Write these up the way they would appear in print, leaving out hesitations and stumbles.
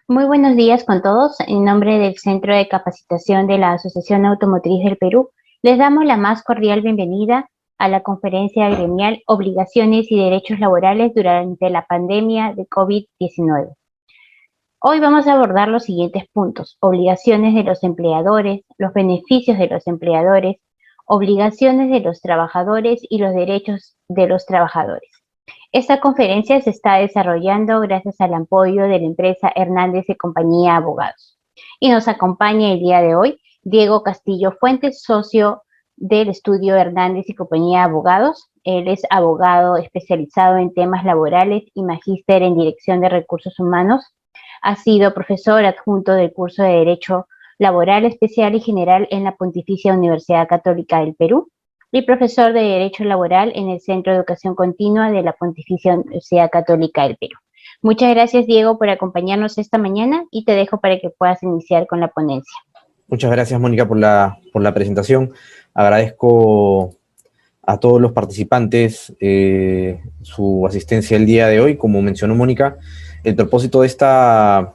Muy buenos días con todos. En nombre del Centro de Capacitación de la Asociación Automotriz del Perú, les damos la más cordial bienvenida a la conferencia gremial Obligaciones y Derechos Laborales durante la pandemia de COVID-19. Hoy vamos a abordar los siguientes puntos: obligaciones de los empleadores, los beneficios de los empleadores, obligaciones de los trabajadores y los derechos de los trabajadores. Esta conferencia se está desarrollando gracias al apoyo de la empresa Hernández y Compañía Abogados. Y nos acompaña el día de hoy Diego Castillo Fuentes, socio del estudio Hernández y Compañía Abogados. Él es abogado especializado en temas laborales y magíster en dirección de recursos humanos. Ha sido profesor adjunto del curso de Derecho Laboral Especial y General en la Pontificia Universidad Católica del Perú y profesor de Derecho Laboral en el Centro de Educación Continua de la Pontificia Universidad Católica del Perú. Muchas gracias, Diego, por acompañarnos esta mañana y te dejo para que puedas iniciar con la ponencia. Muchas gracias, Mónica, por la presentación. Agradezco a todos los participantes su asistencia el día de hoy. Como mencionó Mónica, el propósito de esta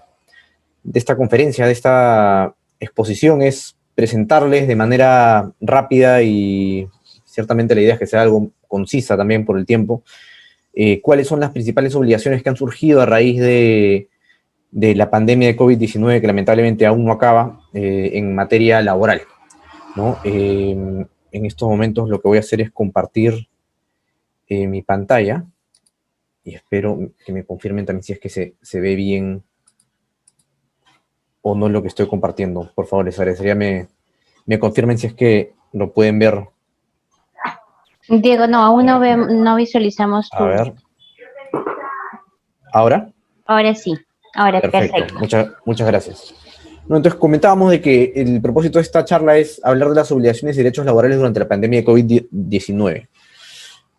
conferencia, de esta exposición, es presentarles de manera rápida y ciertamente la idea es que sea algo concisa también por el tiempo, cuáles son las principales obligaciones que han surgido a raíz de la pandemia de COVID-19, que lamentablemente aún no acaba, en materia laboral, ¿no? En estos momentos lo que voy a hacer es compartir mi pantalla y espero que me confirmen también si es que se ve bien o no lo que estoy compartiendo. Por favor, les agradecería me confirmen si es que lo pueden ver. Diego, no, aún no visualizamos tu... A ver. ¿Ahora? Ahora sí, ahora Perfecto. perfecto. Muchas gracias. No, entonces comentábamos de que el propósito de esta charla es hablar de las obligaciones y derechos laborales durante la pandemia de COVID-19,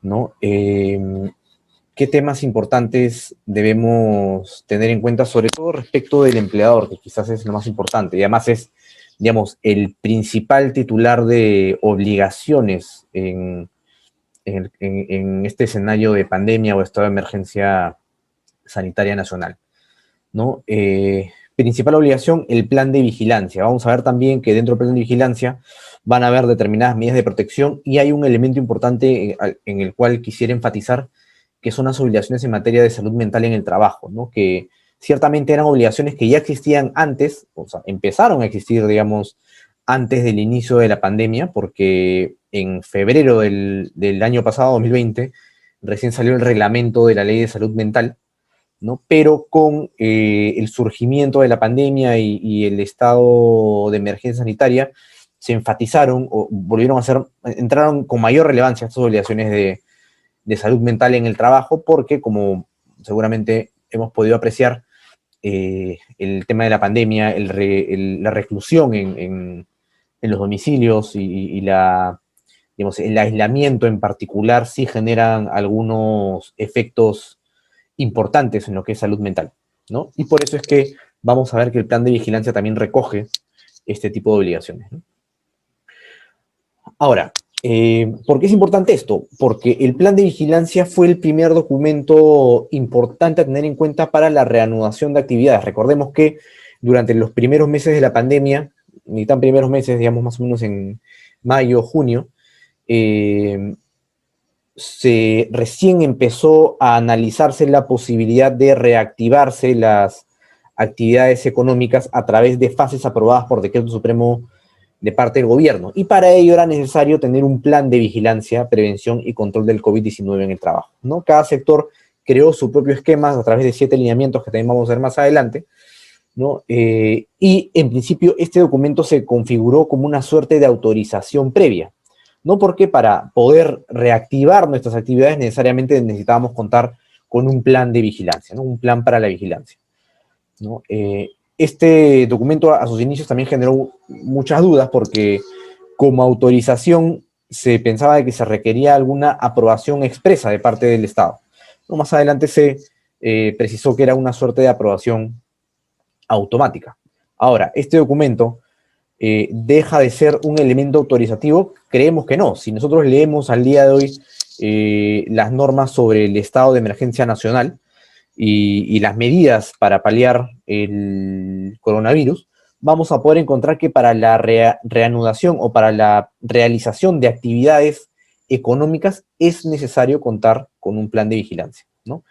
¿no? ¿Qué temas importantes debemos tener en cuenta, sobre todo respecto del empleador, que quizás es lo más importante, y además es, digamos, el principal titular de obligaciones en este escenario de pandemia o estado de emergencia sanitaria nacional, ¿no? Principal obligación, el plan de vigilancia. Vamos a ver también que dentro del plan de vigilancia van a haber determinadas medidas de protección y hay un elemento importante en el cual quisiera enfatizar, que son las obligaciones en materia de salud mental en el trabajo, ¿no? Que ciertamente eran obligaciones que ya existían antes, o sea, empezaron a existir, digamos, antes del inicio de la pandemia, porque en febrero del año pasado, 2020, recién salió el reglamento de la Ley de Salud Mental, ¿no? Pero con el surgimiento de la pandemia y el estado de emergencia sanitaria, se enfatizaron o volvieron a ser, entraron con mayor relevancia estas obligaciones de salud mental en el trabajo, porque como seguramente hemos podido apreciar, el tema de la pandemia, la reclusión en los domicilios y digamos, el aislamiento en particular sí generan algunos efectos importantes en lo que es salud mental, ¿no? Y por eso es que vamos a ver que el plan de vigilancia también recoge este tipo de obligaciones, ¿no? Ahora, ¿por qué es importante esto? Porque el plan de vigilancia fue el primer documento importante a tener en cuenta para la reanudación de actividades. Recordemos que durante los primeros meses de la pandemia, ni tan primeros meses, digamos más o menos en mayo, junio, recién empezó a analizarse la posibilidad de reactivarse las actividades económicas a través de fases aprobadas por decreto supremo de parte del gobierno. Y para ello era necesario tener un plan de vigilancia, prevención y control del COVID-19 en el trabajo, ¿no? Cada sector creó su propio esquema a través de 7 lineamientos que también vamos a ver más adelante, ¿no? Y en principio este documento se configuró como una suerte de autorización previa, ¿no? Porque para poder reactivar nuestras actividades necesariamente necesitábamos contar con un plan de vigilancia, ¿no? Un plan para la vigilancia, ¿no? Este documento a sus inicios también generó muchas dudas porque como autorización se pensaba de que se requería alguna aprobación expresa de parte del Estado, ¿no? Más adelante se precisó que era una suerte de aprobación automática. Ahora, este documento deja de ser un elemento autorizativo. Creemos que no. Si nosotros leemos al día de hoy las normas sobre el estado de emergencia nacional, y las medidas para paliar el coronavirus, vamos a poder encontrar que para la reanudación o para la realización de actividades económicas es necesario contar con un plan de vigilancia, ¿no?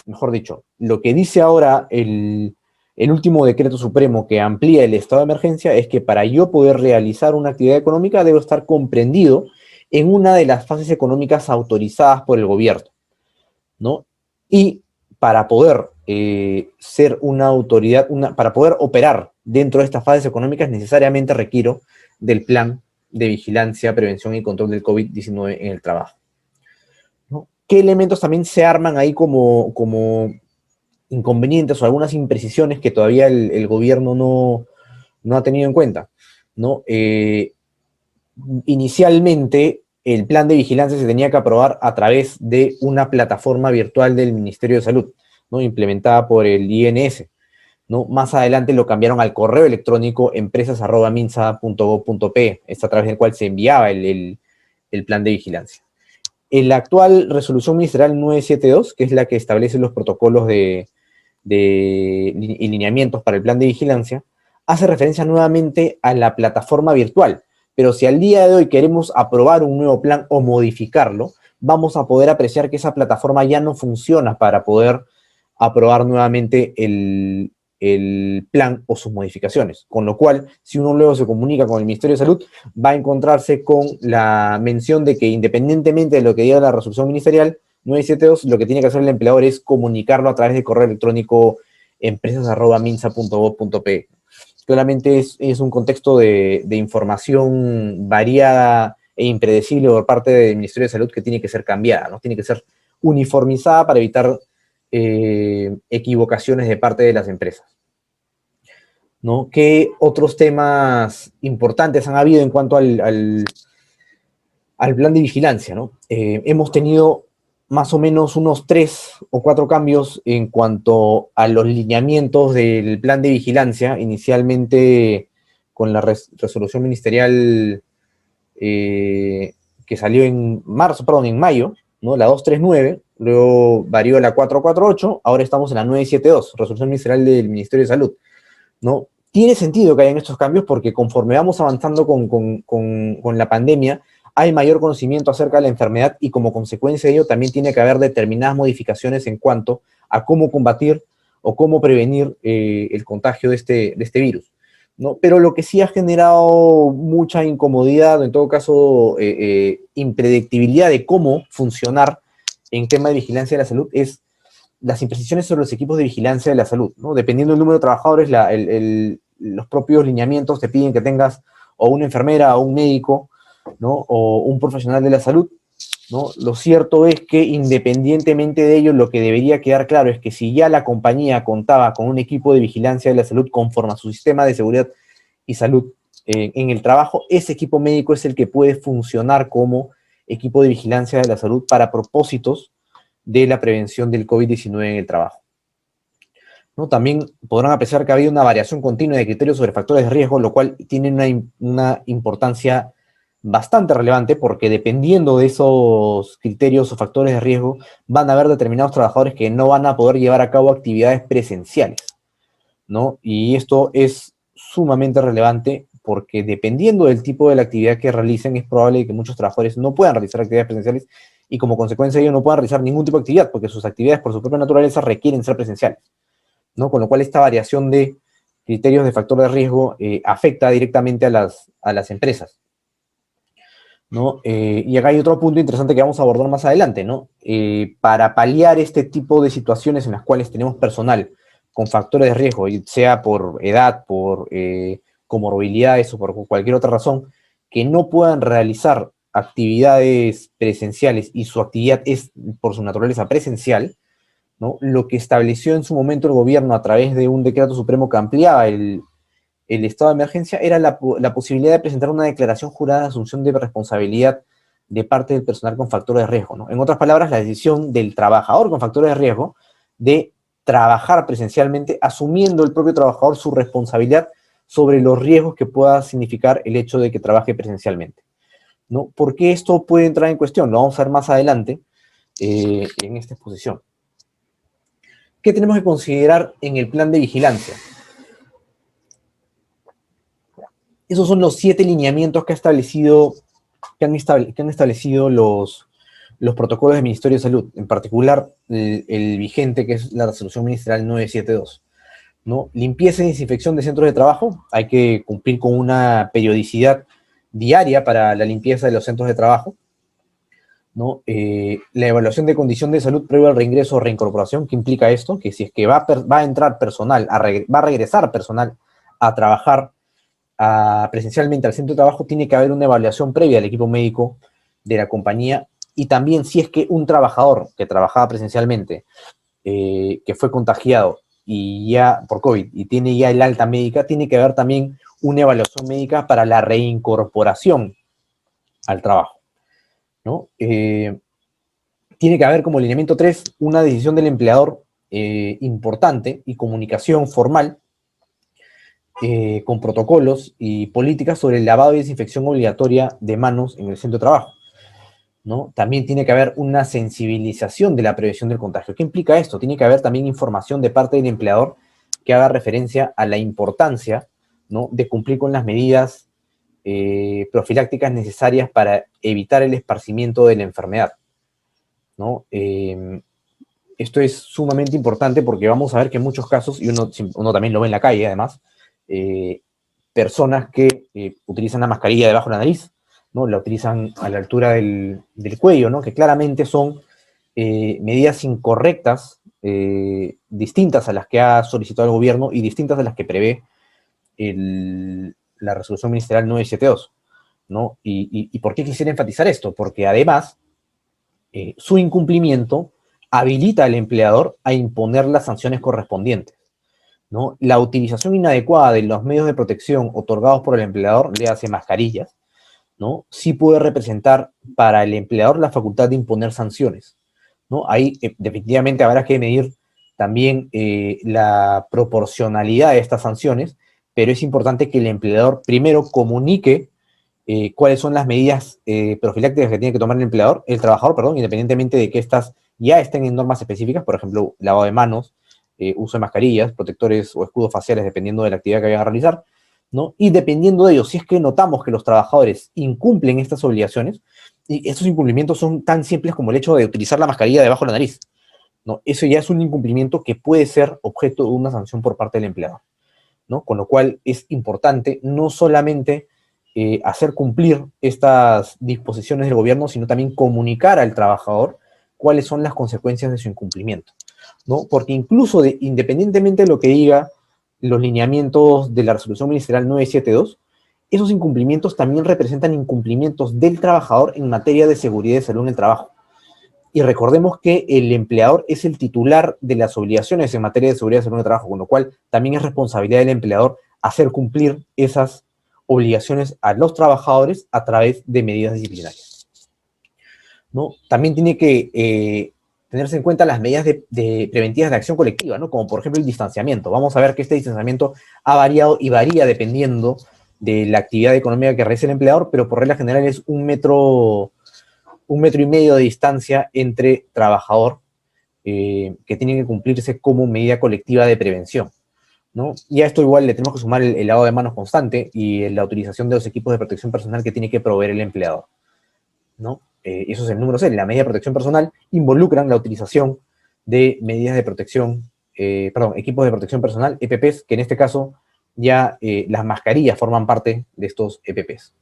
Mejor dicho, lo que dice ahora el último decreto supremo que amplía el estado de emergencia es que para yo poder realizar una actividad económica debo estar comprendido en una de las fases económicas autorizadas por el gobierno, ¿no? Y para poder ser una autoridad, para poder operar dentro de estas fases económicas, necesariamente requiero del plan de vigilancia, prevención y control del COVID-19 en el trabajo, ¿no? ¿Qué elementos también se arman ahí como inconvenientes o algunas imprecisiones que todavía el gobierno no ha tenido en cuenta, ¿no? Inicialmente, el plan de vigilancia se tenía que aprobar a través de una plataforma virtual del Ministerio de Salud, ¿no? Implementada por el INS, ¿no? Más adelante lo cambiaron al correo electrónico empresas@minsa.gov.pe, a través del cual se enviaba el plan de vigilancia. En la actual resolución ministerial 972, que es la que establece los protocolos y lineamientos para el plan de vigilancia, hace referencia nuevamente a la plataforma virtual. Pero si al día de hoy queremos aprobar un nuevo plan o modificarlo, vamos a poder apreciar que esa plataforma ya no funciona para poder aprobar nuevamente el plan o sus modificaciones. Con lo cual, si uno luego se comunica con el Ministerio de Salud, va a encontrarse con la mención de que independientemente de lo que diga la resolución ministerial 972, lo que tiene que hacer el empleador es comunicarlo a través de correo electrónico empresas@minsa.gov.pe. Claramente es un contexto de información variada e impredecible por parte del Ministerio de Salud que tiene que ser cambiada, ¿no? Tiene que ser uniformizada para evitar equivocaciones de parte de las empresas, ¿no? ¿Qué otros temas importantes han habido en cuanto al plan de vigilancia, ¿no? Hemos tenido más o menos unos 3 o 4 cambios en cuanto a los lineamientos del plan de vigilancia, inicialmente con la resolución ministerial que salió en mayo, ¿no? La 239, luego varió la 448, ahora estamos en la 972, resolución ministerial del Ministerio de Salud, ¿no? Tiene sentido que hayan estos cambios porque conforme vamos avanzando con la pandemia, hay mayor conocimiento acerca de la enfermedad y como consecuencia de ello también tiene que haber determinadas modificaciones en cuanto a cómo combatir o cómo prevenir el contagio de este virus, ¿no? Pero lo que sí ha generado mucha incomodidad, o en todo caso impredictibilidad de cómo funcionar en tema de vigilancia de la salud es las imprecisiones sobre los equipos de vigilancia de la salud, ¿no? Dependiendo del número de trabajadores, los propios lineamientos te piden que tengas o una enfermera o un médico, ¿no? O un profesional de la salud, ¿no? Lo cierto es que independientemente de ello, lo que debería quedar claro es que si ya la compañía contaba con un equipo de vigilancia de la salud conforme a su sistema de seguridad y salud en el trabajo, ese equipo médico es el que puede funcionar como equipo de vigilancia de la salud para propósitos de la prevención del COVID-19 en el trabajo, ¿no? También podrán apreciar que ha habido una variación continua de criterios sobre factores de riesgo, lo cual tiene una importancia bastante relevante porque dependiendo de esos criterios o factores de riesgo, van a haber determinados trabajadores que no van a poder llevar a cabo actividades presenciales, ¿no? Y esto es sumamente relevante porque dependiendo del tipo de la actividad que realicen, es probable que muchos trabajadores no puedan realizar actividades presenciales y como consecuencia de ello no puedan realizar ningún tipo de actividad porque sus actividades por su propia naturaleza requieren ser presenciales, ¿no? Con lo cual esta variación de criterios de factor de riesgo afecta directamente a las empresas, ¿no? Y acá hay otro punto interesante que vamos a abordar más adelante, ¿no? Para paliar este tipo de situaciones en las cuales tenemos personal con factores de riesgo, sea por edad, por comorbilidades o por cualquier otra razón, que no puedan realizar actividades presenciales y su actividad es por su naturaleza presencial, ¿no? Lo que estableció en su momento el gobierno a través de un decreto supremo que ampliaba el estado de emergencia era la posibilidad de presentar una declaración jurada de asunción de responsabilidad de parte del personal con factores de riesgo, ¿no? En otras palabras, la decisión del trabajador con factores de riesgo de trabajar presencialmente, asumiendo el propio trabajador su responsabilidad sobre los riesgos que pueda significar el hecho de que trabaje presencialmente, ¿no? ¿Por qué esto puede entrar en cuestión? Lo vamos a ver más adelante en esta exposición. ¿Qué tenemos que considerar en el plan de vigilancia? Esos son los 7 lineamientos que han establecido los protocolos del Ministerio de Salud, en particular el vigente, que es la resolución ministerial 972. ¿No? Limpieza y desinfección de centros de trabajo, hay que cumplir con una periodicidad diaria para la limpieza de los centros de trabajo, ¿no? La evaluación de condición de salud previo al reingreso o reincorporación, ¿qué implica esto? Que si es que va a entrar personal, va a regresar personal a trabajar presencialmente al centro de trabajo, tiene que haber una evaluación previa del equipo médico de la compañía, y también si es que un trabajador que trabajaba presencialmente, que fue contagiado y ya por COVID y tiene ya el alta médica, tiene que haber también una evaluación médica para la reincorporación al trabajo, ¿no? Tiene que haber como lineamiento 3 una decisión del empleador importante y comunicación formal con protocolos y políticas sobre el lavado y desinfección obligatoria de manos en el centro de trabajo, ¿no? También tiene que haber una sensibilización de la prevención del contagio. ¿Qué implica esto? Tiene que haber también información de parte del empleador que haga referencia a la importancia, ¿no?, de cumplir con las medidas profilácticas necesarias para evitar el esparcimiento de la enfermedad, ¿no? Esto es sumamente importante porque vamos a ver que en muchos casos, y uno también lo ve en la calle además, personas que utilizan la mascarilla debajo de la nariz, ¿no? La utilizan a la altura del cuello, ¿no? Que claramente son medidas incorrectas, distintas a las que ha solicitado el gobierno y distintas a las que prevé la resolución ministerial 972, ¿no? ¿Y por qué quisiera enfatizar esto? Porque además su incumplimiento habilita al empleador a imponer las sanciones correspondientes, ¿no? La utilización inadecuada de los medios de protección otorgados por el empleador, le hace mascarillas, ¿no? Sí puede representar para el empleador la facultad de imponer sanciones, ¿no? Ahí definitivamente habrá que medir también la proporcionalidad de estas sanciones, pero es importante que el empleador primero comunique cuáles son las medidas profilácticas que tiene que tomar el trabajador, perdón, independientemente de que estas ya estén en normas específicas, por ejemplo, lavado de manos, uso de mascarillas, protectores o escudos faciales, dependiendo de la actividad que vayan a realizar, ¿no? Y dependiendo de ello, si es que notamos que los trabajadores incumplen estas obligaciones, y estos incumplimientos son tan simples como el hecho de utilizar la mascarilla debajo de la nariz, ¿no? Eso ya es un incumplimiento que puede ser objeto de una sanción por parte del empleador, ¿no? Con lo cual es importante no solamente hacer cumplir estas disposiciones del gobierno, sino también comunicar al trabajador cuáles son las consecuencias de su incumplimiento, ¿no? Porque incluso independientemente de lo que diga los lineamientos de la resolución ministerial 972, esos incumplimientos también representan incumplimientos del trabajador en materia de seguridad y salud en el trabajo. Y recordemos que el empleador es el titular de las obligaciones en materia de seguridad y salud en el trabajo, con lo cual también es responsabilidad del empleador hacer cumplir esas obligaciones a los trabajadores a través de medidas disciplinarias, ¿no? También tiene que tenerse en cuenta las medidas preventivas de acción colectiva, ¿no? Como por ejemplo el distanciamiento. Vamos a ver que este distanciamiento ha variado y varía dependiendo de la actividad económica que realice el empleador, pero por regla general es 1,5 metros de distancia entre trabajador, que tiene que cumplirse como medida colectiva de prevención, ¿no? Y a esto igual le tenemos que sumar el lavado de manos constante y la utilización de los equipos de protección personal que tiene que proveer el empleador, ¿no? Eso es el número 6. La medida de protección personal involucran la utilización de medidas de protección, equipos de protección personal, EPPs, que en este caso ya las mascarillas forman parte de estos EPPs,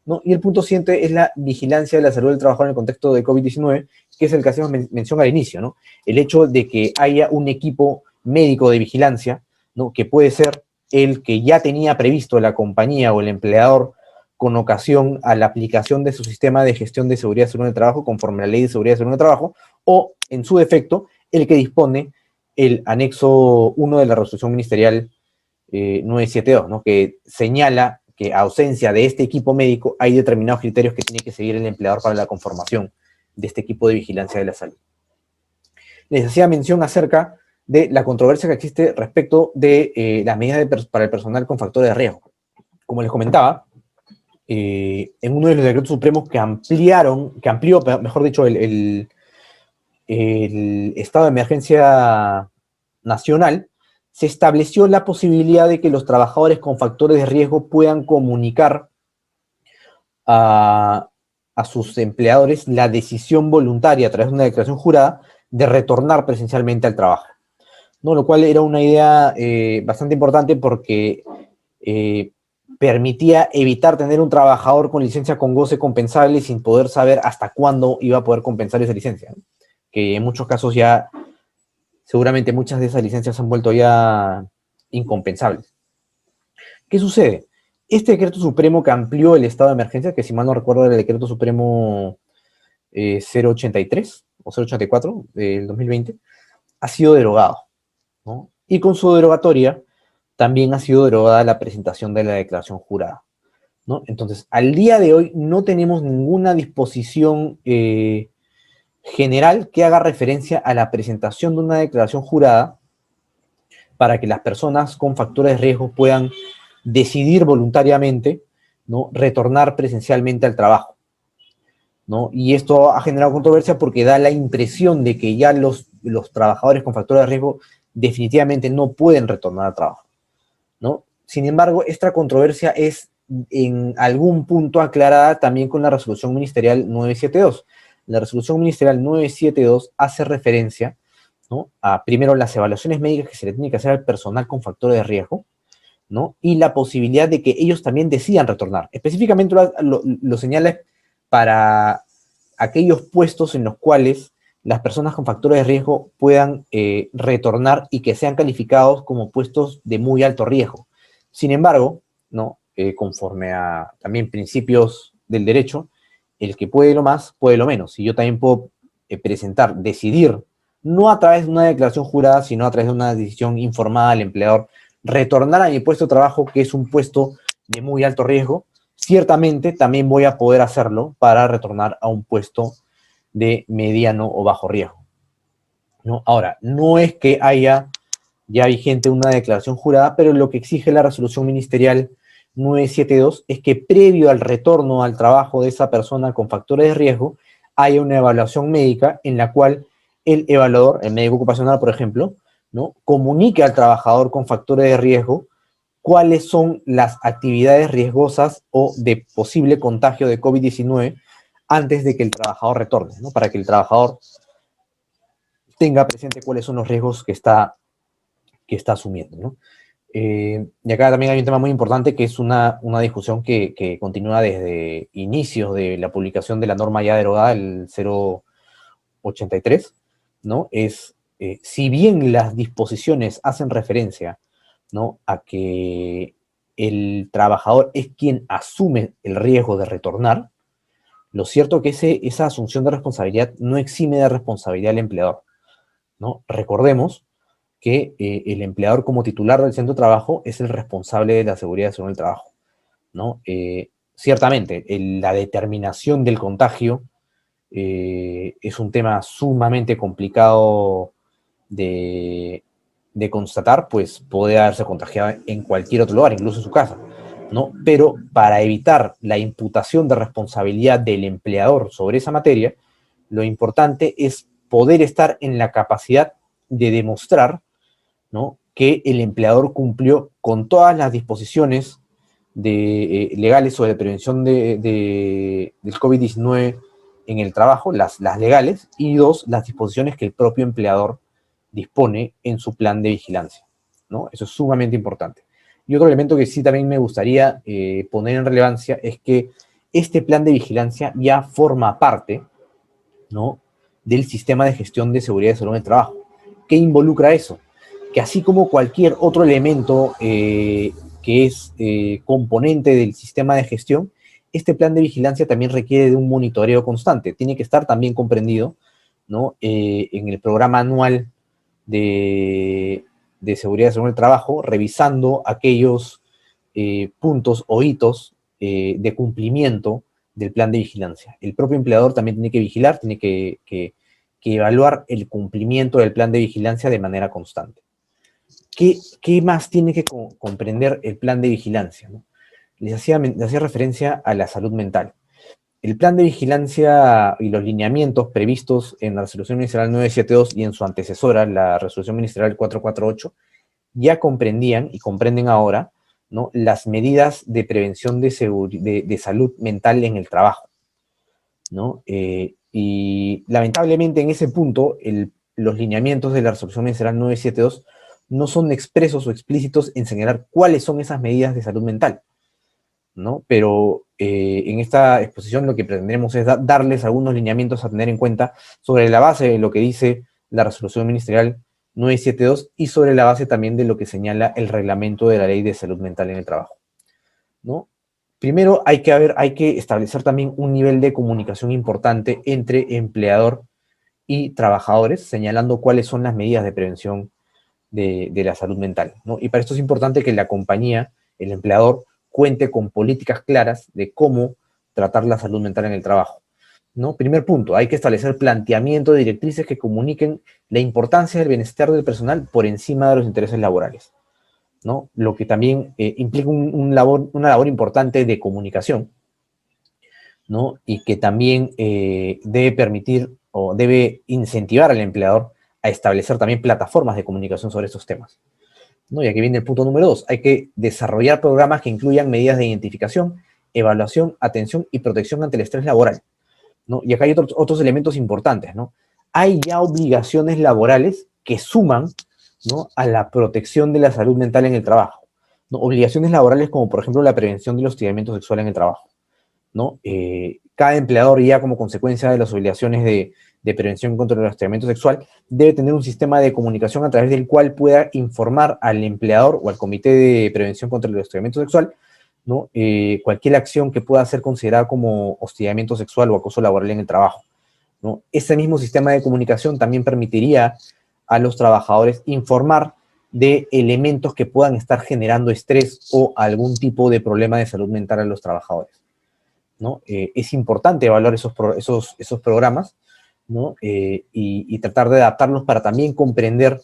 ¿no? Y el punto 7 es la vigilancia de la salud del trabajador en el contexto de COVID-19, que es el que hacemos mención al inicio, ¿no? El hecho de que haya un equipo médico de vigilancia, ¿no?, que puede ser el que ya tenía previsto la compañía o el empleador con ocasión a la aplicación de su sistema de gestión de seguridad y salud en el trabajo conforme a la Ley de Seguridad y Salud en el Trabajo, o, en su defecto, el que dispone el anexo 1 de la resolución ministerial 972, ¿no?, que señala que a ausencia de este equipo médico hay determinados criterios que tiene que seguir el empleador para la conformación de este equipo de vigilancia de la salud. Les hacía mención acerca de la controversia que existe respecto de las medidas para el personal con factores de riesgo. Como les comentaba, en uno de los decretos supremos que amplió, mejor dicho, el estado de emergencia nacional, se estableció la posibilidad de que los trabajadores con factores de riesgo puedan comunicar a sus empleadores la decisión voluntaria a través de una declaración jurada de retornar presencialmente al trabajo, ¿no? Lo cual era una idea bastante importante porque permitía evitar tener un trabajador con licencia con goce compensable sin poder saber hasta cuándo iba a poder compensar esa licencia, ¿no? Que en muchos casos ya, seguramente muchas de esas licencias se han vuelto ya incompensables. ¿Qué sucede? Este decreto supremo que amplió el estado de emergencia, que si mal no recuerdo era el decreto supremo 083 o 084 del 2020, ha sido derogado, ¿no? Y con su derogatoria también ha sido derogada la presentación de la declaración jurada, ¿no? Entonces, al día de hoy no tenemos ninguna disposición general que haga referencia a la presentación de una declaración jurada para que las personas con factores de riesgo puedan decidir voluntariamente, ¿no?, retornar presencialmente al trabajo, ¿no? Y esto ha generado controversia porque da la impresión de que ya los trabajadores con factores de riesgo definitivamente no pueden retornar al trabajo, ¿no? Sin embargo, esta controversia es en algún punto aclarada también con la resolución ministerial 972. La resolución ministerial 972 hace referencia, ¿no?, a, primero, las evaluaciones médicas que se le tiene que hacer al personal con factores de riesgo, ¿no?, y la posibilidad de que ellos también decidan retornar. Específicamente lo señala para aquellos puestos en los cuales las personas con factores de riesgo puedan retornar y que sean calificados como puestos de muy alto riesgo. Sin embargo, ¿no?, conforme a también principios del derecho, el que puede lo más, puede lo menos. Y yo también puedo decidir, no a través de una declaración jurada, sino a través de una decisión informada al empleador, retornar a mi puesto de trabajo, que es un puesto de muy alto riesgo. Ciertamente también voy a poder hacerlo para retornar a un puesto de mediano o bajo riesgo, ¿no? Ahora, no es que haya ya vigente una declaración jurada, pero lo que exige la resolución ministerial 972 es que previo al retorno al trabajo de esa persona con factores de riesgo, haya una evaluación médica en la cual el evaluador, el médico ocupacional, por ejemplo, ¿no?, comunique al trabajador con factores de riesgo cuáles son las actividades riesgosas o de posible contagio de COVID-19 antes de que el trabajador retorne, ¿no?, para que el trabajador tenga presente cuáles son los riesgos que está asumiendo, ¿no? Y acá también hay un tema muy importante que es una discusión que continúa desde inicios de la publicación de la norma ya derogada, el 083, ¿no? Es, si bien las disposiciones hacen referencia, ¿no?, a que el trabajador es quien asume el riesgo de retornar, lo cierto es que esa asunción de responsabilidad no exime de responsabilidad al empleador, ¿no? Recordemos que el empleador como titular del centro de trabajo es el responsable de la seguridad y salud del trabajo, ¿no? Ciertamente, la determinación del contagio es un tema sumamente complicado de, de constatar, pues puede haberse contagiado en cualquier otro lugar, incluso en su casa, ¿no? Pero para evitar la imputación de responsabilidad del empleador sobre esa materia, lo importante es poder estar en la capacidad de demostrar, ¿no?, que el empleador cumplió con todas las disposiciones legales sobre prevención del COVID-19 en el trabajo, las legales, y dos, las disposiciones que el propio empleador dispone en su plan de vigilancia, ¿no? Eso es sumamente importante. Y otro elemento que sí también me gustaría poner en relevancia es que este plan de vigilancia ya forma parte, ¿no?, del sistema de gestión de seguridad y salud en el trabajo. ¿Qué involucra eso? Que así como cualquier otro elemento que es componente del sistema de gestión, este plan de vigilancia también requiere de un monitoreo constante. Tiene que estar también comprendido, ¿no?, en el programa anual de seguridad y salud en el trabajo, revisando aquellos puntos o hitos de cumplimiento del plan de vigilancia. El propio empleador también tiene que vigilar, tiene que evaluar el cumplimiento del plan de vigilancia de manera constante. ¿Qué más tiene que comprender el plan de vigilancia, ¿no? Les hacía referencia a la salud mental. el plan de vigilancia y los lineamientos previstos en la resolución ministerial 972 y en su antecesora, la resolución ministerial 448, ya comprendían y comprenden ahora, ¿no?, las medidas de prevención de salud mental en el trabajo, ¿no? Y lamentablemente en ese punto, los lineamientos de la resolución ministerial 972 no son expresos o explícitos en señalar cuáles son esas medidas de salud mental, ¿no? Pero en esta exposición lo que pretendremos es darles algunos lineamientos a tener en cuenta sobre la base de lo que dice la resolución ministerial 972 y sobre la base también de lo que señala el reglamento de la Ley de Salud Mental en el Trabajo, ¿no? Primero hay que establecer también un nivel de comunicación importante entre empleador y trabajadores, señalando cuáles son las medidas de prevención de la salud mental, ¿no? Y para esto es importante que la compañía, el empleador, cuente con políticas claras de cómo tratar la salud mental en el trabajo, ¿no? Primer punto, hay que establecer planteamiento de directrices que comuniquen la importancia del bienestar del personal por encima de los intereses laborales, ¿no? Lo que también implica una labor importante de comunicación, ¿no? Y que también debe permitir o debe incentivar al empleador a establecer también plataformas de comunicación sobre estos temas, ¿no? Y aquí viene el punto número 2. Hay que desarrollar programas que incluyan medidas de identificación, evaluación, atención y protección ante el estrés laboral, ¿no? Y acá hay otros elementos importantes, ¿no? Hay ya obligaciones laborales que suman, ¿no?, a la protección de la salud mental en el trabajo, ¿no? Obligaciones laborales como, por ejemplo, la prevención del hostigamiento sexual en el trabajo, ¿no? Cada empleador ya como consecuencia de las obligaciones de prevención contra el hostigamiento sexual debe tener un sistema de comunicación a través del cual pueda informar al empleador o al comité de prevención contra el hostigamiento sexual, ¿no?, cualquier acción que pueda ser considerada como hostigamiento sexual o acoso laboral en el trabajo, ¿no? Ese mismo sistema de comunicación también permitiría a los trabajadores informar de elementos que puedan estar generando estrés o algún tipo de problema de salud mental a los trabajadores, ¿no? Es importante evaluar esos programas, ¿no? Y tratar de adaptarlos para también comprender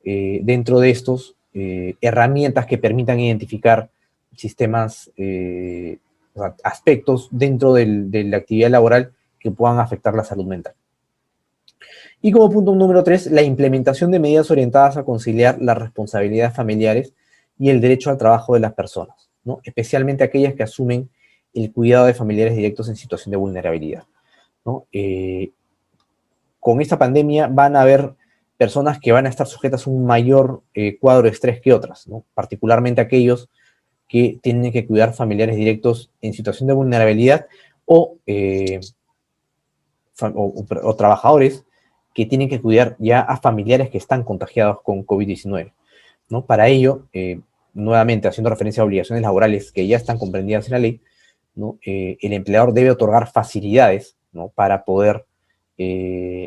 dentro de estos herramientas que permitan identificar sistemas, o sea, aspectos dentro de la actividad laboral que puedan afectar la salud mental. Y como punto número 3, la implementación de medidas orientadas a conciliar las responsabilidades familiares y el derecho al trabajo de las personas, ¿no? Especialmente aquellas que asumen el cuidado de familiares directos en situación de vulnerabilidad, ¿no? Con esta pandemia van a haber personas que van a estar sujetas a un mayor cuadro de estrés que otras, ¿no? Particularmente aquellos que tienen que cuidar familiares directos en situación de vulnerabilidad o trabajadores que tienen que cuidar ya a familiares que están contagiados con COVID-19, ¿no? Para ello, nuevamente haciendo referencia a obligaciones laborales que ya están comprendidas en la ley, ¿no? El empleador debe otorgar facilidades, ¿no?, para poder,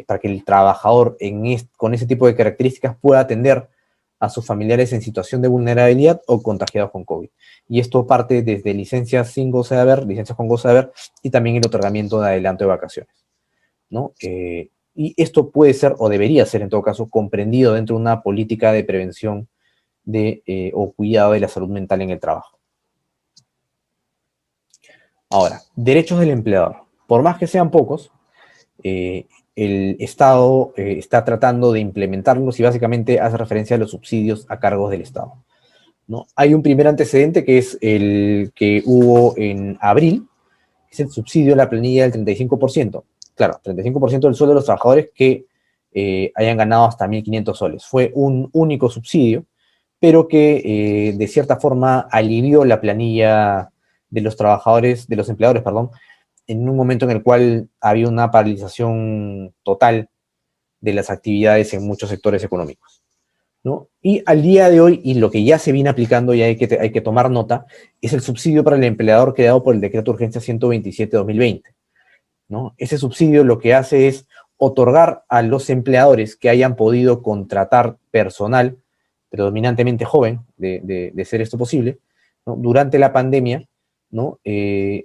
para que el trabajador con ese tipo de características pueda atender a sus familiares en situación de vulnerabilidad o contagiados con COVID. Y esto parte desde licencias sin goce de haber, licencias con goce de haber, y también el otorgamiento de adelanto de vacaciones, ¿no? Y esto puede ser, o debería ser en todo caso, comprendido dentro de una política de prevención o cuidado de la salud mental en el trabajo. Ahora, derechos del empleador. Por más que sean pocos, el Estado está tratando de implementarlos y básicamente hace referencia a los subsidios a cargos del Estado, ¿no? Hay un primer antecedente que es el que hubo en abril, que es el subsidio a la planilla del 35%. Claro, 35% del sueldo de los trabajadores que hayan ganado hasta 1.500 soles. Fue un único subsidio, pero que de cierta forma alivió la planilla de los trabajadores, de los empleadores, perdón, en un momento en el cual había una paralización total de las actividades en muchos sectores económicos, ¿no? Y al día de hoy, y lo que ya se viene aplicando y hay que tomar nota, es el subsidio para el empleador creado por el Decreto de Urgencia 127/2020, ¿no? Ese subsidio lo que hace es otorgar a los empleadores que hayan podido contratar personal predominantemente joven, de ser esto posible, ¿no?, durante la pandemia, ¿no?,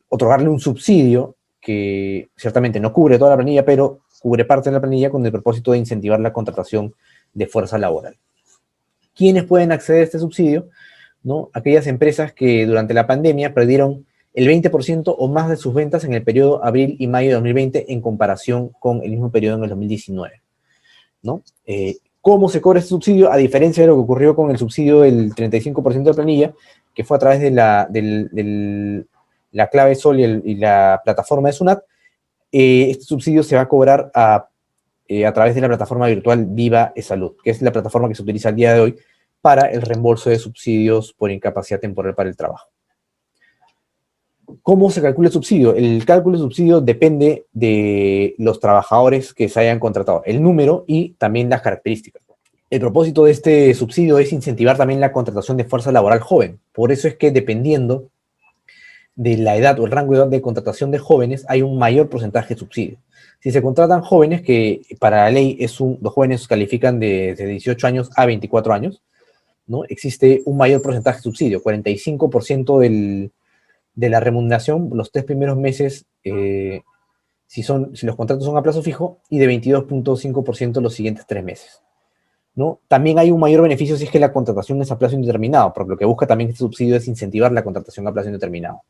otorgarle un subsidio que ciertamente no cubre toda la planilla, pero cubre parte de la planilla con el propósito de incentivar la contratación de fuerza laboral. ¿Quiénes pueden acceder a este subsidio? ¿No? Aquellas empresas que durante la pandemia perdieron el 20% o más de sus ventas en el periodo abril y mayo de 2020 en comparación con el mismo periodo en el 2019, ¿no? ¿Cómo se cobra este subsidio? A diferencia de lo que ocurrió con el subsidio del 35% de planilla, que fue a través de la clave Sol y la plataforma de SUNAT, este subsidio se va a cobrar a través de la plataforma virtual Viva eSalud, que es la plataforma que se utiliza al día de hoy para el reembolso de subsidios por incapacidad temporal para el trabajo. ¿Cómo se calcula el subsidio? El cálculo del subsidio depende de los trabajadores que se hayan contratado, el número y también las características. El propósito de este subsidio es incentivar también la contratación de fuerza laboral joven. Por eso es que dependiendo de la edad o el rango de edad de contratación de jóvenes, hay un mayor porcentaje de subsidio. Si se contratan jóvenes, que para la ley los jóvenes califican de 18 años a 24 años, ¿no? Existe un mayor porcentaje de subsidio, 45% de la remuneración los 3 primeros meses, si los contratos son a plazo fijo, y de 22.5% los siguientes 3 meses, ¿no? También hay un mayor beneficio si es que la contratación es a plazo indeterminado, porque lo que busca también este subsidio es incentivar la contratación a plazo indeterminado,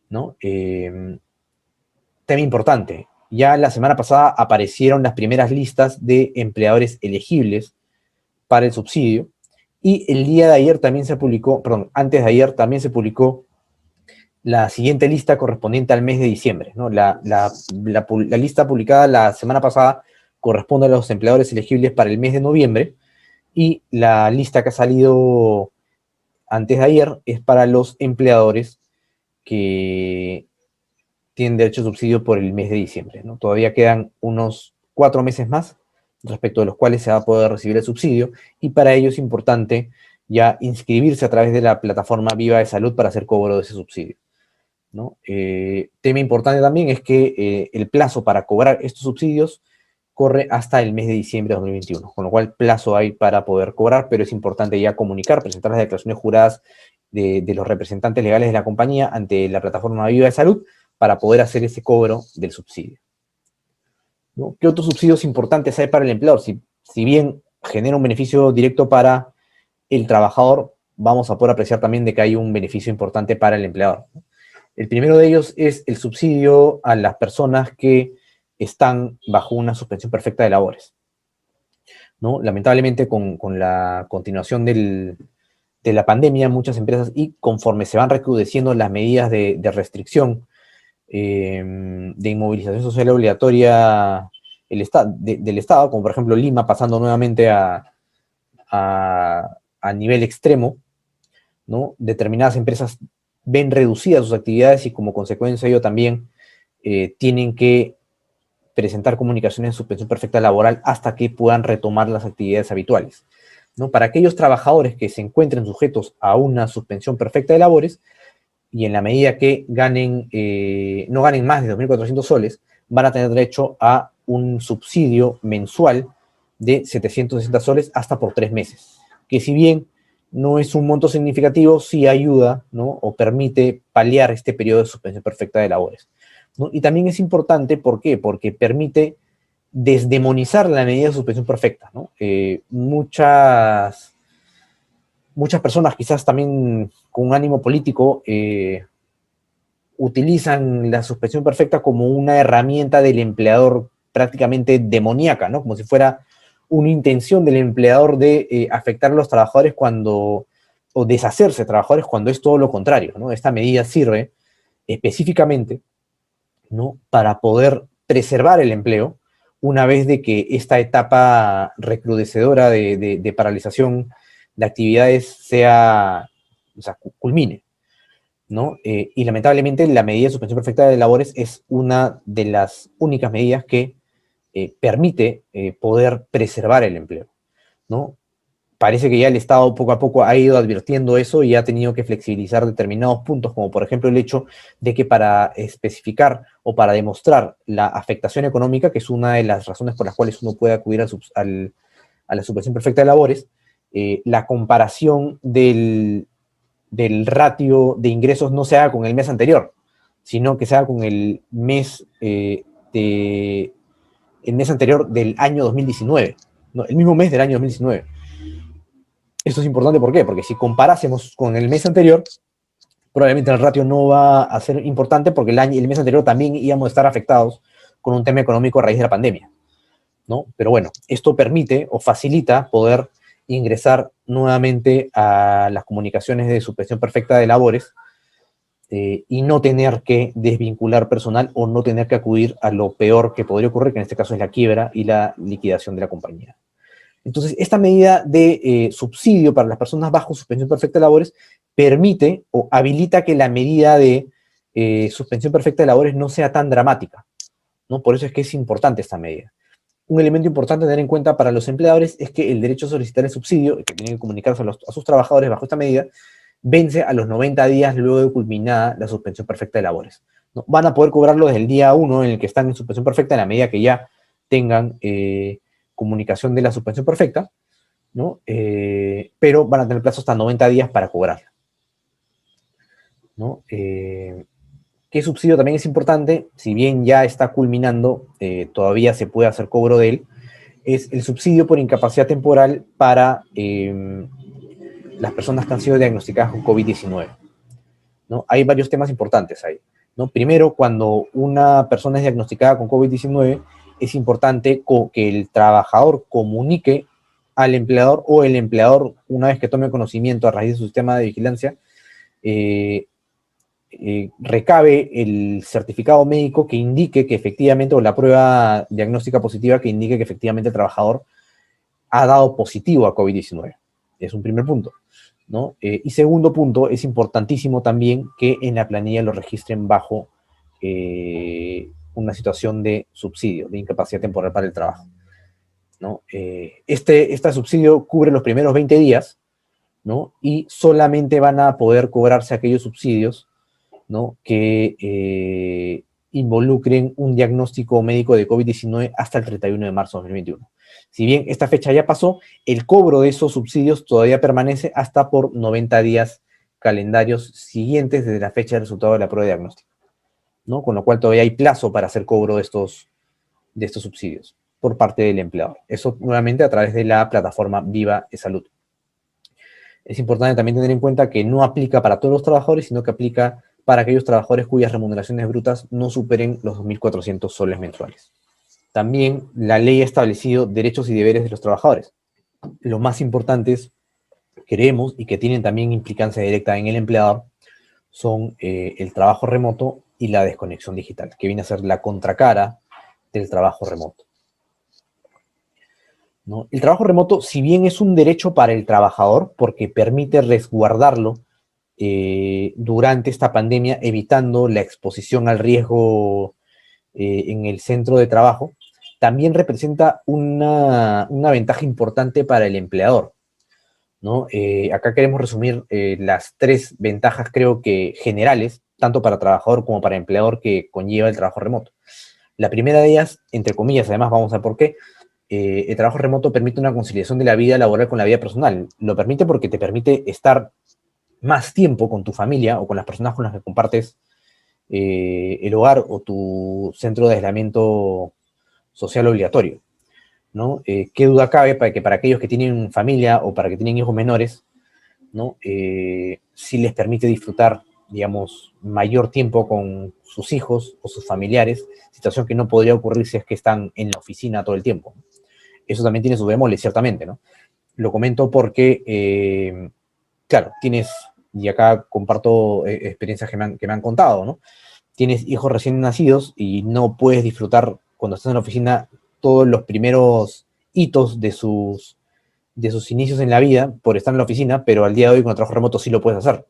¿no? Tema importante, ya la semana pasada aparecieron las primeras listas de empleadores elegibles para el subsidio, y el día de ayer también se publicó, perdón, antes de ayer también se publicó la siguiente lista correspondiente al mes de diciembre, ¿no? La lista publicada la semana pasada corresponde a los empleadores elegibles para el mes de noviembre, y la lista que ha salido antes de ayer es para los empleadores que tienen derecho a subsidio por el mes de diciembre, ¿no? Todavía quedan unos 4 meses más, respecto de los cuales se va a poder recibir el subsidio, y para ello es importante ya inscribirse a través de la plataforma Viva eSalud para hacer cobro de ese subsidio, ¿no? Tema importante también es que el plazo para cobrar estos subsidios corre hasta el mes de diciembre de 2021, con lo cual plazo hay para poder cobrar, pero es importante ya comunicar, presentar las declaraciones juradas de los representantes legales de la compañía ante la plataforma Viva eSalud para poder hacer ese cobro del subsidio, ¿no? ¿Qué otros subsidios importantes hay para el empleador? Si bien genera un beneficio directo para el trabajador, vamos a poder apreciar también de que hay un beneficio importante para el empleador, ¿no? El primero de ellos es el subsidio a las personas que están bajo una suspensión perfecta de labores, ¿no? Lamentablemente, con la continuación de la pandemia, muchas empresas, y conforme se van recrudeciendo las medidas de restricción, de inmovilización social obligatoria del Estado, como por ejemplo Lima pasando nuevamente a nivel extremo, ¿no? Determinadas empresas ven reducidas sus actividades y como consecuencia de ello también tienen que presentar comunicaciones de suspensión perfecta laboral hasta que puedan retomar las actividades habituales, ¿no? Para aquellos trabajadores que se encuentren sujetos a una suspensión perfecta de labores, y en la medida que no ganen más de 2.400 soles, van a tener derecho a un subsidio mensual de 760 soles hasta por 3 meses, que si bien no es un monto significativo, sí ayuda, ¿no? O permite paliar este periodo de suspensión perfecta de labores, ¿no? Y también es importante, ¿por qué? Porque permite desdemonizar la medida de suspensión perfecta, ¿no? Muchas personas, quizás también con un ánimo político, utilizan la suspensión perfecta como una herramienta del empleador prácticamente demoníaca, ¿no? Como si fuera una intención del empleador de afectar a los trabajadores o deshacerse de trabajadores, cuando es todo lo contrario, ¿no? Esta medida sirve específicamente, ¿no?, para poder preservar el empleo una vez de que esta etapa recrudecedora de paralización de actividades culmine, ¿no? Y lamentablemente la medida de suspensión perfecta de labores es una de las únicas medidas que permite poder preservar el empleo, ¿no? Parece que ya el Estado poco a poco ha ido advirtiendo eso y ha tenido que flexibilizar determinados puntos, como por ejemplo el hecho de que para especificar o para demostrar la afectación económica, que es una de las razones por las cuales uno puede acudir a la suspensión perfecta de labores, la comparación del ratio de ingresos no se haga con el mes anterior, sino que se haga con el mes anterior del año 2019, ¿no? El mismo mes del año 2019. Esto es importante, ¿por qué? Porque si comparásemos con el mes anterior, probablemente el ratio no va a ser importante porque el mes anterior también íbamos a estar afectados con un tema económico a raíz de la pandemia, ¿no? Pero bueno, esto permite o facilita poder ingresar nuevamente a las comunicaciones de suspensión perfecta de labores y no tener que desvincular personal o no tener que acudir a lo peor que podría ocurrir, que en este caso es la quiebra y la liquidación de la compañía. Entonces, esta medida de subsidio para las personas bajo suspensión perfecta de labores permite o habilita que la medida de suspensión perfecta de labores no sea tan dramática, ¿no? Por eso es que es importante esta medida. Un elemento importante a tener en cuenta para los empleadores es que el derecho a solicitar el subsidio, que tienen que comunicarse a sus trabajadores bajo esta medida, vence a los 90 días luego de culminada la suspensión perfecta de labores, ¿no? Van a poder cobrarlo desde el día 1 en el que están en suspensión perfecta, en la medida que ya tengan comunicación de la suspensión perfecta, ¿no? Pero van a tener plazo hasta 90 días para cobrarla, ¿no? ¿Qué subsidio también es importante? Si bien ya está culminando, todavía se puede hacer cobro de él, es el subsidio por incapacidad temporal para las personas que han sido diagnosticadas con COVID-19, ¿no? Hay varios temas importantes ahí, ¿no? Primero, cuando una persona es diagnosticada con COVID-19, es importante que el trabajador comunique al empleador o el empleador, una vez que tome conocimiento a raíz de su sistema de vigilancia, recabe el certificado médico que indique que efectivamente, o la prueba diagnóstica positiva que indique que efectivamente el trabajador ha dado positivo a COVID-19. Es un primer punto, ¿no? Y segundo punto, es importantísimo también que en la planilla lo registren bajo una situación de subsidio, de incapacidad temporal para el trabajo, ¿no? Este subsidio cubre los primeros 20 días, ¿no? Y solamente van a poder cobrarse aquellos subsidios, ¿no?, que involucren un diagnóstico médico de COVID-19 hasta el 31 de marzo de 2021. Si bien esta fecha ya pasó, el cobro de esos subsidios todavía permanece hasta por 90 días calendarios siguientes desde la fecha de resultado de la prueba de diagnóstico, ¿no? Con lo cual todavía hay plazo para hacer cobro de estos subsidios por parte del empleador. Eso nuevamente a través de la plataforma Viva Salud. Es importante también tener en cuenta que no aplica para todos los trabajadores, sino que aplica para aquellos trabajadores cuyas remuneraciones brutas no superen los 2.400 soles mensuales. También la ley ha establecido derechos y deberes de los trabajadores. Los más importantes, creemos, y que tienen también implicancia directa en el empleador, son el trabajo remoto y la desconexión digital, que viene a ser la contracara del trabajo remoto, ¿no? El trabajo remoto, si bien es un derecho para el trabajador, porque permite resguardarlo durante esta pandemia, evitando la exposición al riesgo en el centro de trabajo, también representa una ventaja importante para el empleador, ¿no? Acá queremos resumir las 3 ventajas, creo que generales, tanto para trabajador como para empleador, que conlleva el trabajo remoto. La primera de ellas, entre comillas, además vamos a ver por qué, el trabajo remoto permite una conciliación de la vida laboral con la vida personal. Lo permite porque te permite estar más tiempo con tu familia o con las personas con las que compartes el hogar o tu centro de aislamiento social obligatorio, ¿no? ¿Qué duda cabe para que para aquellos que tienen familia o para que tienen hijos menores, ¿no? Sí les permite disfrutar, digamos, mayor tiempo con sus hijos o sus familiares, situación que no podría ocurrir si es que están en la oficina todo el tiempo. Eso también tiene sus bemoles, ciertamente, ¿no? Lo comento porque, claro, y acá comparto experiencias que me han contado, ¿no? Tienes hijos recién nacidos y no puedes disfrutar cuando estás en la oficina todos los primeros hitos de sus inicios en la vida por estar en la oficina, pero al día de hoy con el trabajo remoto sí lo puedes hacer,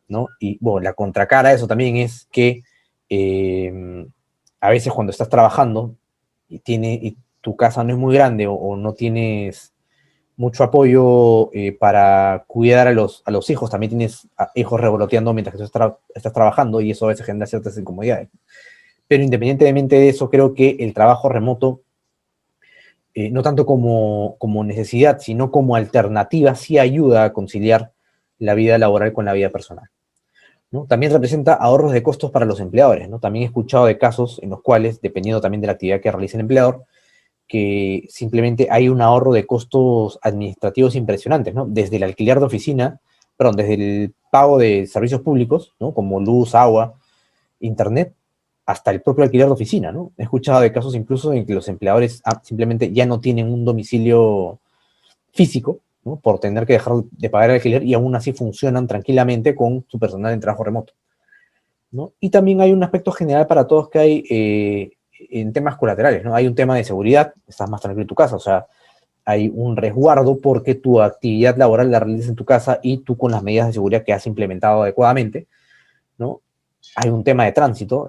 ¿no? Y bueno, la contracara de eso también es que a veces cuando estás trabajando y tu casa no es muy grande o no tienes mucho apoyo para cuidar a los hijos, también tienes hijos revoloteando mientras que tú estás trabajando y eso a veces genera ciertas incomodidades. Pero independientemente de eso, creo que el trabajo remoto, no tanto como necesidad, sino como alternativa, sí ayuda a conciliar la vida laboral con la vida personal, ¿no? También representa ahorros de costos para los empleadores, ¿no? También he escuchado de casos en los cuales, dependiendo también de la actividad que realice el empleador, que simplemente hay un ahorro de costos administrativos impresionantes, ¿no? Desde el alquiler de oficina, perdón, desde el pago de servicios públicos, ¿no? Como luz, agua, internet, hasta el propio alquiler de oficina, ¿no? He escuchado de casos incluso en que los empleadores simplemente ya no tienen un domicilio físico, ¿no? Por tener que dejar de pagar el alquiler y aún así funcionan tranquilamente con su personal en trabajo remoto, ¿no? Y también hay un aspecto general para todos que hay en temas colaterales, ¿no? Hay un tema de seguridad, estás más tranquilo en tu casa, o sea, hay un resguardo porque tu actividad laboral la realizas en tu casa y tú con las medidas de seguridad que has implementado adecuadamente, ¿no? Hay un tema de tránsito,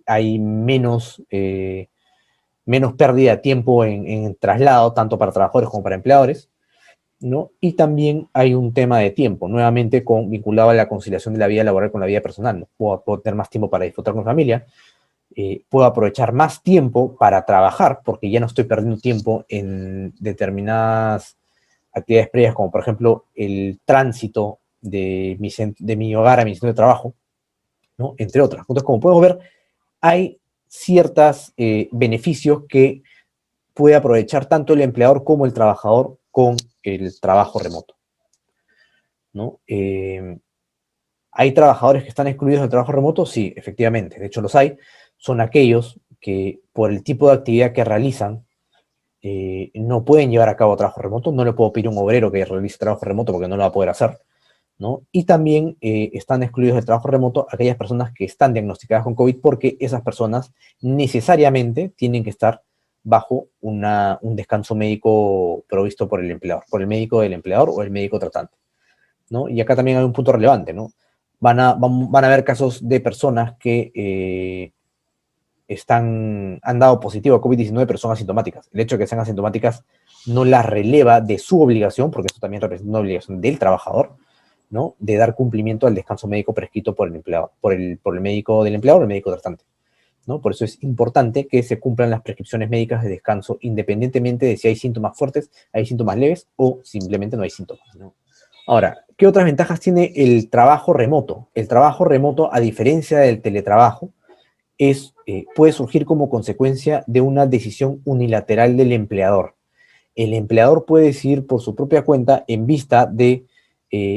hay menos pérdida de tiempo en traslado, tanto para trabajadores como para empleadores, ¿no? Y también hay un tema de tiempo, nuevamente vinculado a la conciliación de la vida laboral con la vida personal, ¿no? Puedo tener más tiempo para disfrutar con familia, puedo aprovechar más tiempo para trabajar, porque ya no estoy perdiendo tiempo en determinadas actividades previas, como por ejemplo el tránsito de mi hogar a mi centro de trabajo, ¿no? Entre otras. Entonces, como podemos ver, hay ciertos beneficios que puede aprovechar tanto el empleador como el trabajador con el trabajo remoto, ¿no? ¿Hay trabajadores que están excluidos del trabajo remoto? Sí, efectivamente, de hecho los hay. Son aquellos que por el tipo de actividad que realizan no pueden llevar a cabo trabajo remoto. No le puedo pedir a un obrero que realice trabajo remoto porque no lo va a poder hacer, ¿no? Y también están excluidos del trabajo remoto aquellas personas que están diagnosticadas con COVID porque esas personas necesariamente tienen que estar bajo un descanso médico provisto por el empleador, por el médico del empleador o el médico tratante, ¿no? Y acá también hay un punto relevante, ¿no? Van a haber casos de personas que han dado positivo a COVID-19 pero son asintomáticas. El hecho de que sean asintomáticas no las releva de su obligación, porque eso también representa una obligación del trabajador, ¿no? De dar cumplimiento al descanso médico prescrito por el empleado, por el médico del empleador o el médico tratante, ¿no? Por eso es importante que se cumplan las prescripciones médicas de descanso, independientemente de si hay síntomas fuertes, hay síntomas leves o simplemente no hay síntomas, ¿no? Ahora, ¿qué otras ventajas tiene el trabajo remoto? El trabajo remoto, a diferencia del teletrabajo, puede surgir como consecuencia de una decisión unilateral del empleador. El empleador puede decidir por su propia cuenta en vista de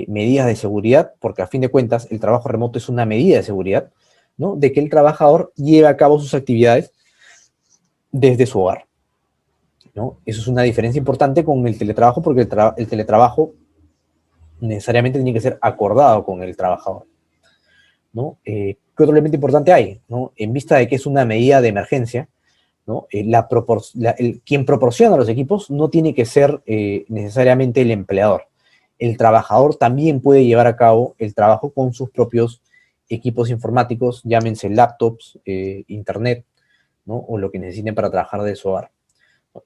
medidas de seguridad, porque a fin de cuentas el trabajo remoto es una medida de seguridad, ¿no? De que el trabajador lleve a cabo sus actividades desde su hogar, ¿no? Eso es una diferencia importante con el teletrabajo, porque el teletrabajo necesariamente tiene que ser acordado con el trabajador, ¿no? ¿Qué otro elemento importante hay, ¿no? En vista de que es una medida de emergencia, ¿no? Quien proporciona los equipos no tiene que ser necesariamente el empleador. El trabajador también puede llevar a cabo el trabajo con sus propios equipos informáticos, llámense laptops, internet, ¿no? O lo que necesiten para trabajar de su hogar.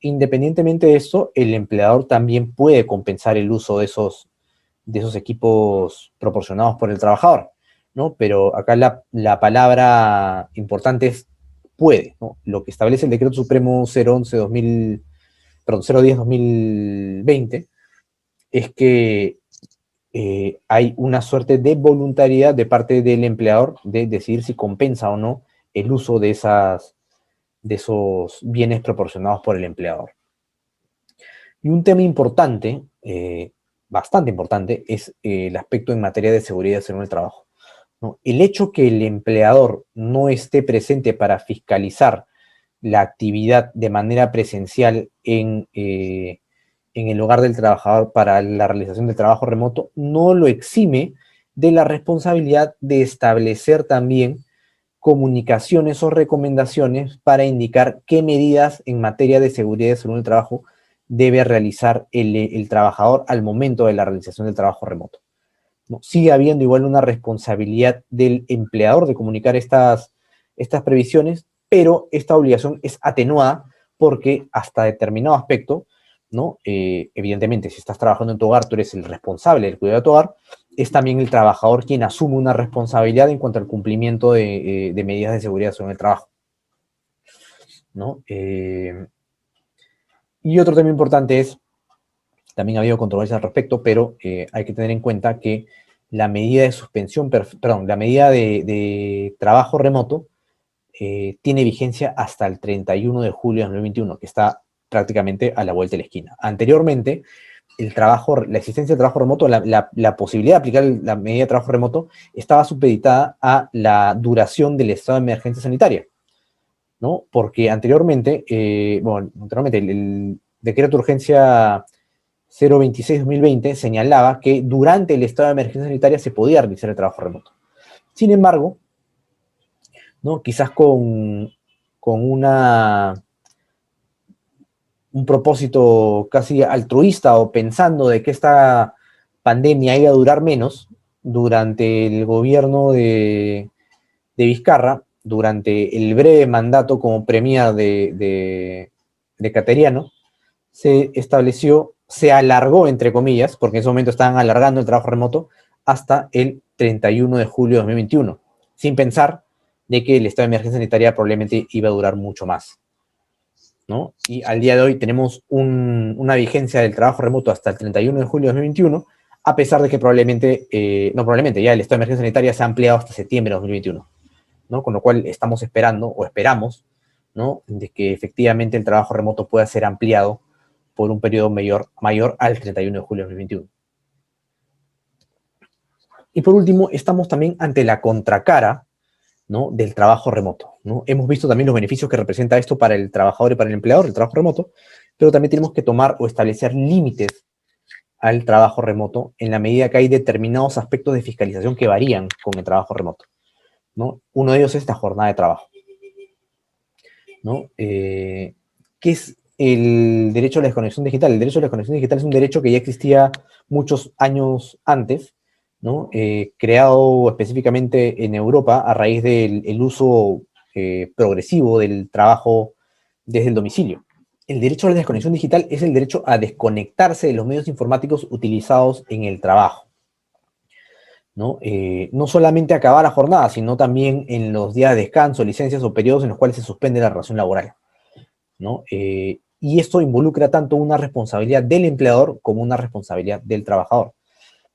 Independientemente de esto, el empleador también puede compensar el uso de esos equipos proporcionados por el trabajador, ¿no? Pero acá la palabra importante es puede, ¿no? Lo que establece el Decreto Supremo 010-2020 es que hay una suerte de voluntariedad de parte del empleador de decidir si compensa o no el uso de esos bienes proporcionados por el empleador. Y un tema importante, bastante importante, es el aspecto en materia de seguridad en el trabajo, ¿no? El hecho que el empleador no esté presente para fiscalizar la actividad de manera presencial en el hogar del trabajador para la realización del trabajo remoto no lo exime de la responsabilidad de establecer también comunicaciones o recomendaciones para indicar qué medidas en materia de seguridad y salud en el trabajo debe realizar el trabajador al momento de la realización del trabajo remoto, ¿no? Sigue habiendo igual una responsabilidad del empleador de comunicar estas previsiones, pero esta obligación es atenuada porque hasta determinado aspecto, ¿no? Evidentemente, si estás trabajando en tu hogar, tú eres el responsable del cuidado de tu hogar, es también el trabajador quien asume una responsabilidad en cuanto al cumplimiento de medidas de seguridad sobre el trabajo, ¿no? Y otro tema importante es, también ha habido controversia al respecto, pero hay que tener en cuenta que la medida de suspensión, perdón, la medida de trabajo remoto tiene vigencia hasta el 31 de julio de 2021, que está prácticamente a la vuelta de la esquina. Anteriormente, la existencia del trabajo remoto, la posibilidad de aplicar la medida de trabajo remoto estaba supeditada a la duración del estado de emergencia sanitaria, ¿no? Porque anteriormente, el decreto de urgencia 026-2020 señalaba que durante el estado de emergencia sanitaria se podía realizar el trabajo remoto. Sin embargo, ¿no? Quizás con un propósito casi altruista o pensando de que esta pandemia iba a durar menos, durante el gobierno de Vizcarra, durante el breve mandato como premier de Cateriano, se estableció, se alargó, entre comillas, porque en ese momento estaban alargando el trabajo remoto, hasta el 31 de julio de 2021, sin pensar de que el estado de emergencia sanitaria probablemente iba a durar mucho más, ¿no? Y al día de hoy tenemos una vigencia del trabajo remoto hasta el 31 de julio de 2021, a pesar de que ya el estado de emergencia sanitaria se ha ampliado hasta septiembre de 2021, ¿no? Con lo cual estamos esperando, o esperamos, ¿no? De que efectivamente el trabajo remoto pueda ser ampliado por un periodo mayor al 31 de julio de 2021. Y por último, estamos también ante la contracara, ¿no? Del trabajo remoto, ¿no? Hemos visto también los beneficios que representa esto para el trabajador y para el empleador, el trabajo remoto, pero también tenemos que tomar o establecer límites al trabajo remoto en la medida que hay determinados aspectos de fiscalización que varían con el trabajo remoto, ¿no? Uno de ellos es la jornada de trabajo, ¿no? ¿Qué es el derecho a la desconexión digital? El derecho a la desconexión digital es un derecho que ya existía muchos años antes, ¿no? Creado específicamente en Europa a raíz del uso progresivo del trabajo desde el domicilio. El derecho a la desconexión digital es el derecho a desconectarse de los medios informáticos utilizados en el trabajo, ¿no? No solamente acabar la jornada, sino también en los días de descanso, licencias o periodos en los cuales se suspende la relación laboral, ¿no? Y esto involucra tanto una responsabilidad del empleador como una responsabilidad del trabajador.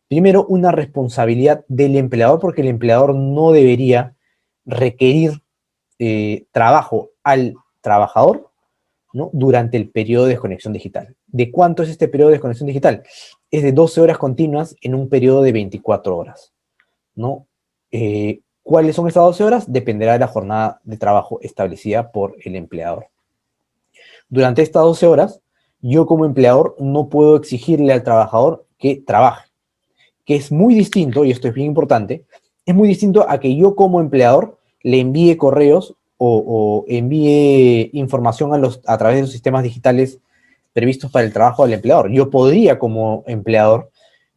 Primero, una responsabilidad del empleador, porque el empleador no debería requerir trabajo al trabajador, ¿no? Durante el periodo de desconexión digital. ¿De cuánto es este periodo de desconexión digital? Es de 12 horas continuas en un periodo de 24 horas, ¿no? ¿Cuáles son estas 12 horas? Dependerá de la jornada de trabajo establecida por el empleador. Durante estas 12 horas, yo como empleador no puedo exigirle al trabajador que trabaje, que es muy distinto, y esto es bien importante, es muy distinto a que yo como empleador le envíe correos o envíe información a través de los sistemas digitales previstos para el trabajo del empleador. Yo podría como empleador,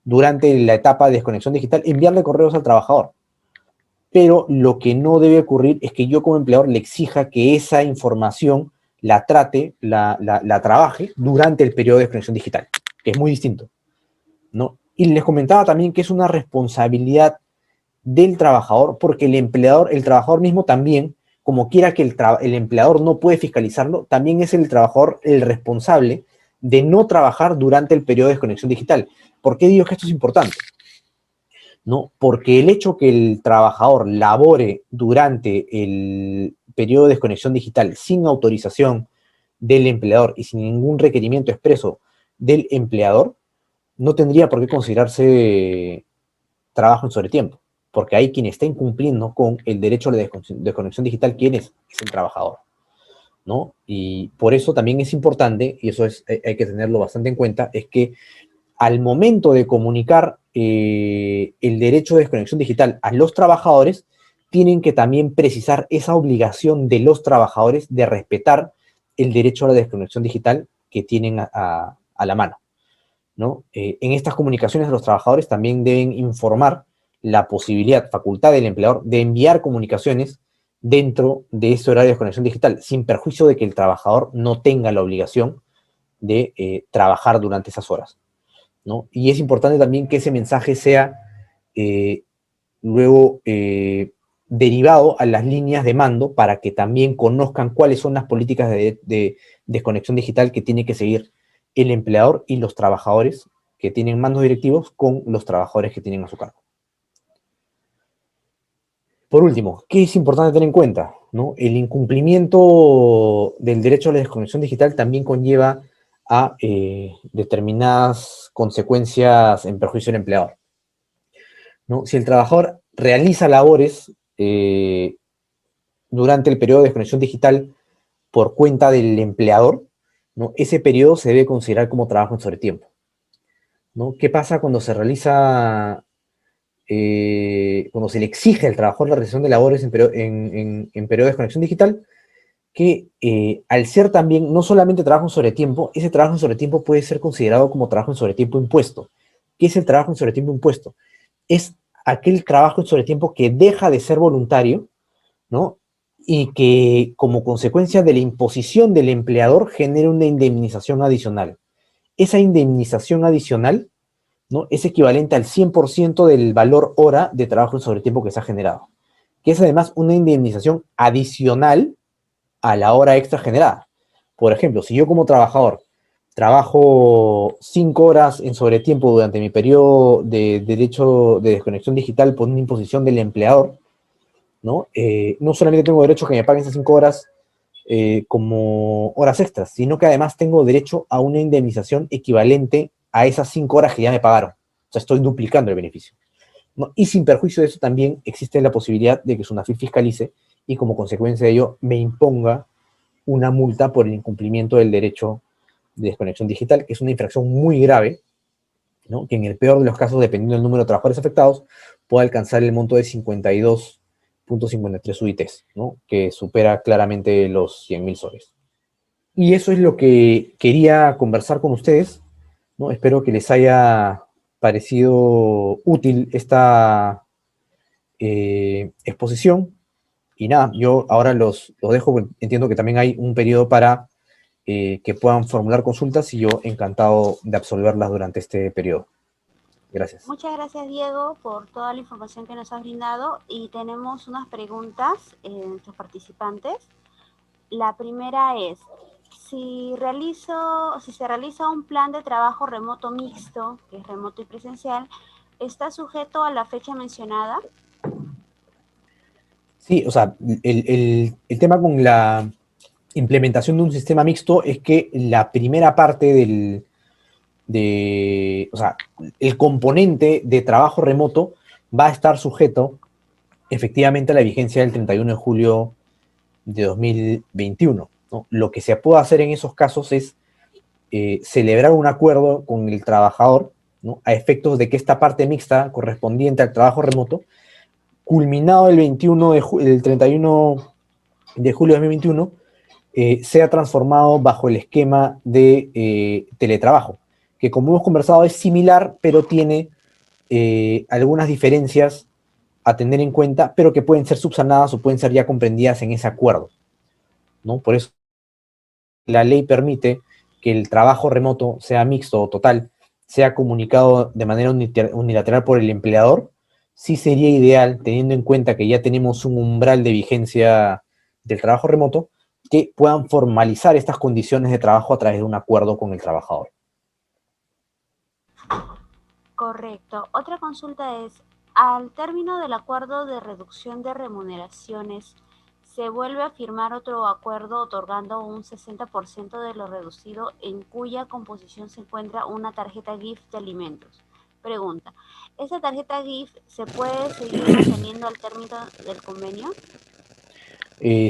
durante la etapa de desconexión digital, enviarle correos al trabajador, pero lo que no debe ocurrir es que yo como empleador le exija que esa información la trate, la trabaje durante el periodo de desconexión digital, que es muy distinto, ¿no? Y les comentaba también que es una responsabilidad del trabajador, porque el trabajador mismo también, como quiera que el empleador no puede fiscalizarlo, también es el trabajador el responsable de no trabajar durante el periodo de desconexión digital. ¿Por qué digo que esto es importante? ¿No? Porque el hecho que el trabajador labore durante el periodo de desconexión digital sin autorización del empleador y sin ningún requerimiento expreso del empleador, no tendría por qué considerarse trabajo en sobretiempo, porque hay quien está incumpliendo con el derecho a la desconexión digital. ¿Quién es? Es el trabajador, ¿no? Y por eso también es importante, y eso hay que tenerlo bastante en cuenta, es que al momento de comunicar el derecho de desconexión digital a los trabajadores, tienen que también precisar esa obligación de los trabajadores de respetar el derecho a la desconexión digital que tienen a la mano, ¿no? En estas comunicaciones los trabajadores también deben informar la posibilidad, facultad del empleador de enviar comunicaciones dentro de ese horario de desconexión digital, sin perjuicio de que el trabajador no tenga la obligación de trabajar durante esas horas, ¿no? Y es importante también que ese mensaje sea eh, luego derivado a las líneas de mando para que también conozcan cuáles son las políticas de desconexión digital que tiene que seguir el empleador y los trabajadores que tienen mandos directivos con los trabajadores que tienen a su cargo. Por último, ¿qué es importante tener en cuenta? ¿No? El incumplimiento del derecho a la desconexión digital también conlleva a determinadas consecuencias en perjuicio del empleador, ¿no? Si el trabajador realiza labores durante el periodo de desconexión digital por cuenta del empleador, ¿no? Ese periodo se debe considerar como trabajo en sobretiempo, ¿no? ¿Qué pasa cuando se realiza, cuando se le exige al trabajador la realización de labores en periodo de desconexión digital? Que al ser también no solamente trabajo en sobretiempo, ese trabajo en sobretiempo puede ser considerado como trabajo en sobretiempo impuesto. ¿Qué es el trabajo en sobretiempo impuesto? Es aquel trabajo en sobretiempo que deja de ser voluntario, ¿no? Y que como consecuencia de la imposición del empleador genera una indemnización adicional. Esa indemnización adicional, ¿no? Es equivalente al 100% del valor hora de trabajo en sobretiempo que se ha generado, que es además una indemnización adicional a la hora extra generada. Por ejemplo, si yo como trabajador trabajo 5 horas en sobretiempo durante mi periodo de derecho de desconexión digital por una imposición del empleador, ¿no? No solamente tengo derecho a que me paguen esas 5 horas como horas extras, sino que además tengo derecho a una indemnización equivalente a esas 5 horas que ya me pagaron. O sea, estoy duplicando el beneficio, ¿no? Y sin perjuicio de eso también existe la posibilidad de que SUNAFIL fiscalice y como consecuencia de ello me imponga una multa por el incumplimiento del derecho de desconexión digital, que es una infracción muy grave, ¿no? Que en el peor de los casos, dependiendo del número de trabajadores afectados, puede alcanzar el monto de 52.53 UITs, ¿no? Que supera claramente los 100.000 soles. Y eso es lo que quería conversar con ustedes, ¿no? Espero que les haya parecido útil esta exposición. Y nada, yo ahora los dejo, entiendo que también hay un periodo para que puedan formular consultas y yo encantado de absolverlas durante este periodo. Gracias. Muchas gracias, Diego, por toda la información que nos has brindado y tenemos unas preguntas de nuestros participantes. La primera es, si se realiza un plan de trabajo remoto mixto, que es remoto y presencial, ¿está sujeto a la fecha mencionada? Sí, o sea, el tema con la implementación de un sistema mixto es que la primera parte o sea, el componente de trabajo remoto va a estar sujeto efectivamente a la vigencia del 31 de julio de 2021, ¿no? Lo que se puede hacer en esos casos es celebrar un acuerdo con el trabajador, ¿no? A efectos de que esta parte mixta correspondiente al trabajo remoto, culminado el 31 de julio de 2021, sea transformado bajo el esquema de teletrabajo, que como hemos conversado es similar, pero tiene algunas diferencias a tener en cuenta, pero que pueden ser subsanadas o pueden ser ya comprendidas en ese acuerdo, ¿no? Por eso la ley permite que el trabajo remoto, sea mixto o total, sea comunicado de manera unilateral por el empleador. Sí sería ideal, teniendo en cuenta que ya tenemos un umbral de vigencia del trabajo remoto, que puedan formalizar estas condiciones de trabajo a través de un acuerdo con el trabajador. Correcto. Otra consulta es, al término del acuerdo de reducción de remuneraciones, ¿se vuelve a firmar otro acuerdo otorgando un 60% de lo reducido en cuya composición se encuentra una tarjeta GIF de alimentos? Pregunta, ¿esa tarjeta GIF se puede seguir manteniendo al término del convenio?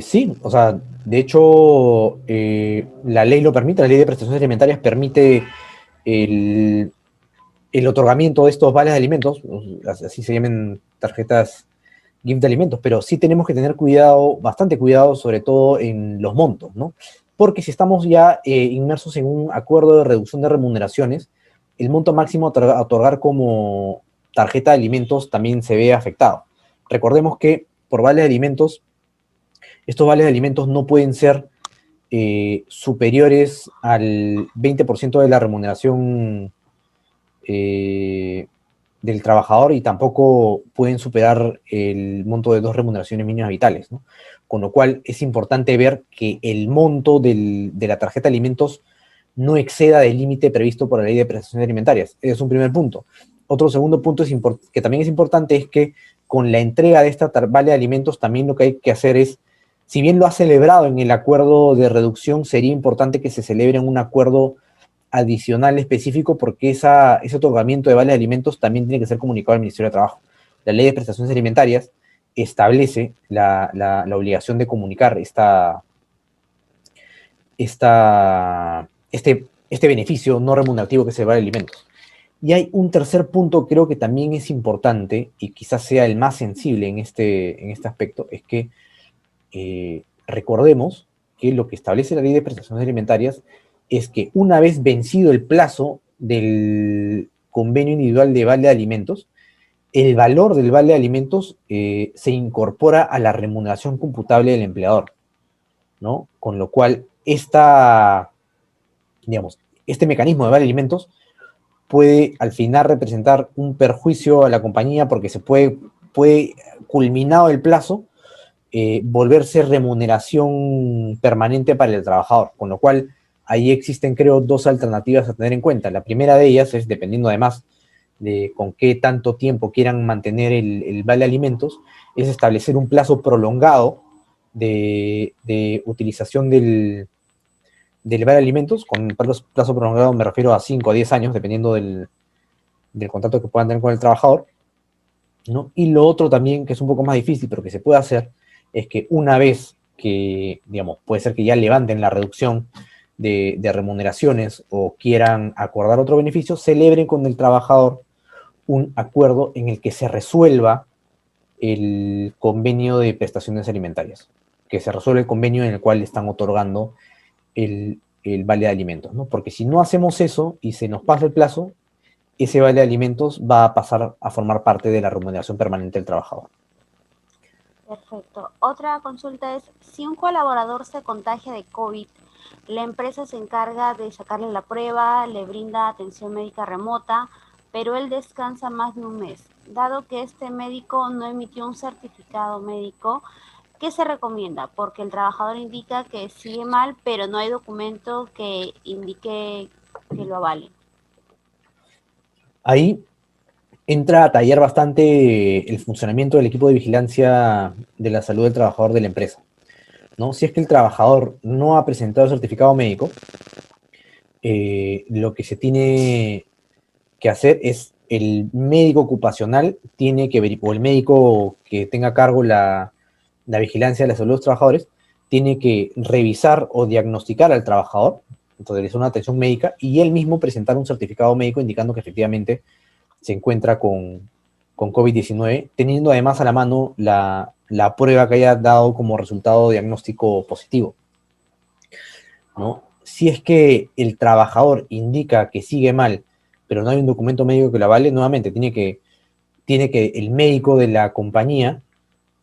Sí, o sea, de hecho, la ley lo permite, la ley de prestaciones alimentarias permite el, el otorgamiento de estos vales de alimentos, así se llaman tarjetas gift de alimentos, pero sí tenemos que tener cuidado, bastante cuidado, sobre todo en los montos, ¿no? Porque si estamos ya inmersos en un acuerdo de reducción de remuneraciones, el monto máximo a otorgar como tarjeta de alimentos también se ve afectado. Recordemos que por vales de alimentos, estos vales de alimentos no pueden ser superiores al 20% de la remuneración del trabajador y tampoco pueden superar el monto de 2 remuneraciones mínimas vitales, ¿no? Con lo cual es importante ver que el monto de la tarjeta de alimentos no exceda del límite previsto por la ley de prestaciones alimentarias. Ese es un primer punto. Otro segundo punto que también es importante es que con la entrega de esta vale de alimentos también lo que hay que hacer es, si bien lo ha celebrado en el acuerdo de reducción, sería importante que se celebre un acuerdo adicional específico porque ese otorgamiento de vales de alimentos también tiene que ser comunicado al Ministerio de Trabajo. La Ley de Prestaciones Alimentarias establece la obligación de comunicar este beneficio no remunerativo que es el vale de alimentos. Y hay un tercer punto, creo que también es importante y quizás sea el más sensible en este aspecto, es que recordemos que lo que establece la Ley de Prestaciones Alimentarias es que una vez vencido el plazo del convenio individual de vale de alimentos, el valor del vale de alimentos se incorpora a la remuneración computable del empleador, ¿no? Con lo cual, este mecanismo de vale de alimentos puede al final representar un perjuicio a la compañía porque se puede culminado el plazo, volverse remuneración permanente para el trabajador, con lo cual ahí existen, creo, dos alternativas a tener en cuenta. La primera de ellas es, dependiendo además de con qué tanto tiempo quieran mantener el vale de alimentos, es establecer un plazo prolongado de utilización del vale de alimentos. Con plazo prolongado me refiero a 5 o 10 años, dependiendo del contrato que puedan tener con el trabajador, ¿no? Y lo otro también, que es un poco más difícil, pero que se puede hacer, es que una vez que, digamos, puede ser que ya levanten la reducción de remuneraciones o quieran acordar otro beneficio, celebren con el trabajador un acuerdo en el que se resuelva el convenio de prestaciones alimentarias, que se resuelve el convenio en el cual están otorgando el vale de alimentos, ¿no? Porque si no hacemos eso y se nos pasa el plazo, ese vale de alimentos va a pasar a formar parte de la remuneración permanente del trabajador. Perfecto. Otra consulta es, si un colaborador se contagia de COVID, la empresa se encarga de sacarle la prueba, le brinda atención médica remota, pero él descansa más de un mes. Dado que este médico no emitió un certificado médico, ¿qué se recomienda? Porque el trabajador indica que sigue mal, pero no hay documento que indique que lo avale. Ahí entra a tallar bastante el funcionamiento del equipo de vigilancia de la salud del trabajador de la empresa, ¿no? Si es que el trabajador no ha presentado el certificado médico, lo que se tiene que hacer es el médico ocupacional tiene que verificar, o el médico que tenga a cargo la vigilancia de la salud de los trabajadores, tiene que revisar o diagnosticar al trabajador, entonces es una atención médica, y él mismo presentar un certificado médico indicando que efectivamente se encuentra con COVID-19, teniendo además a la mano la prueba que haya dado como resultado diagnóstico positivo, ¿no? Si es que el trabajador indica que sigue mal, pero no hay un documento médico que lo avale, nuevamente tiene que el médico de la compañía,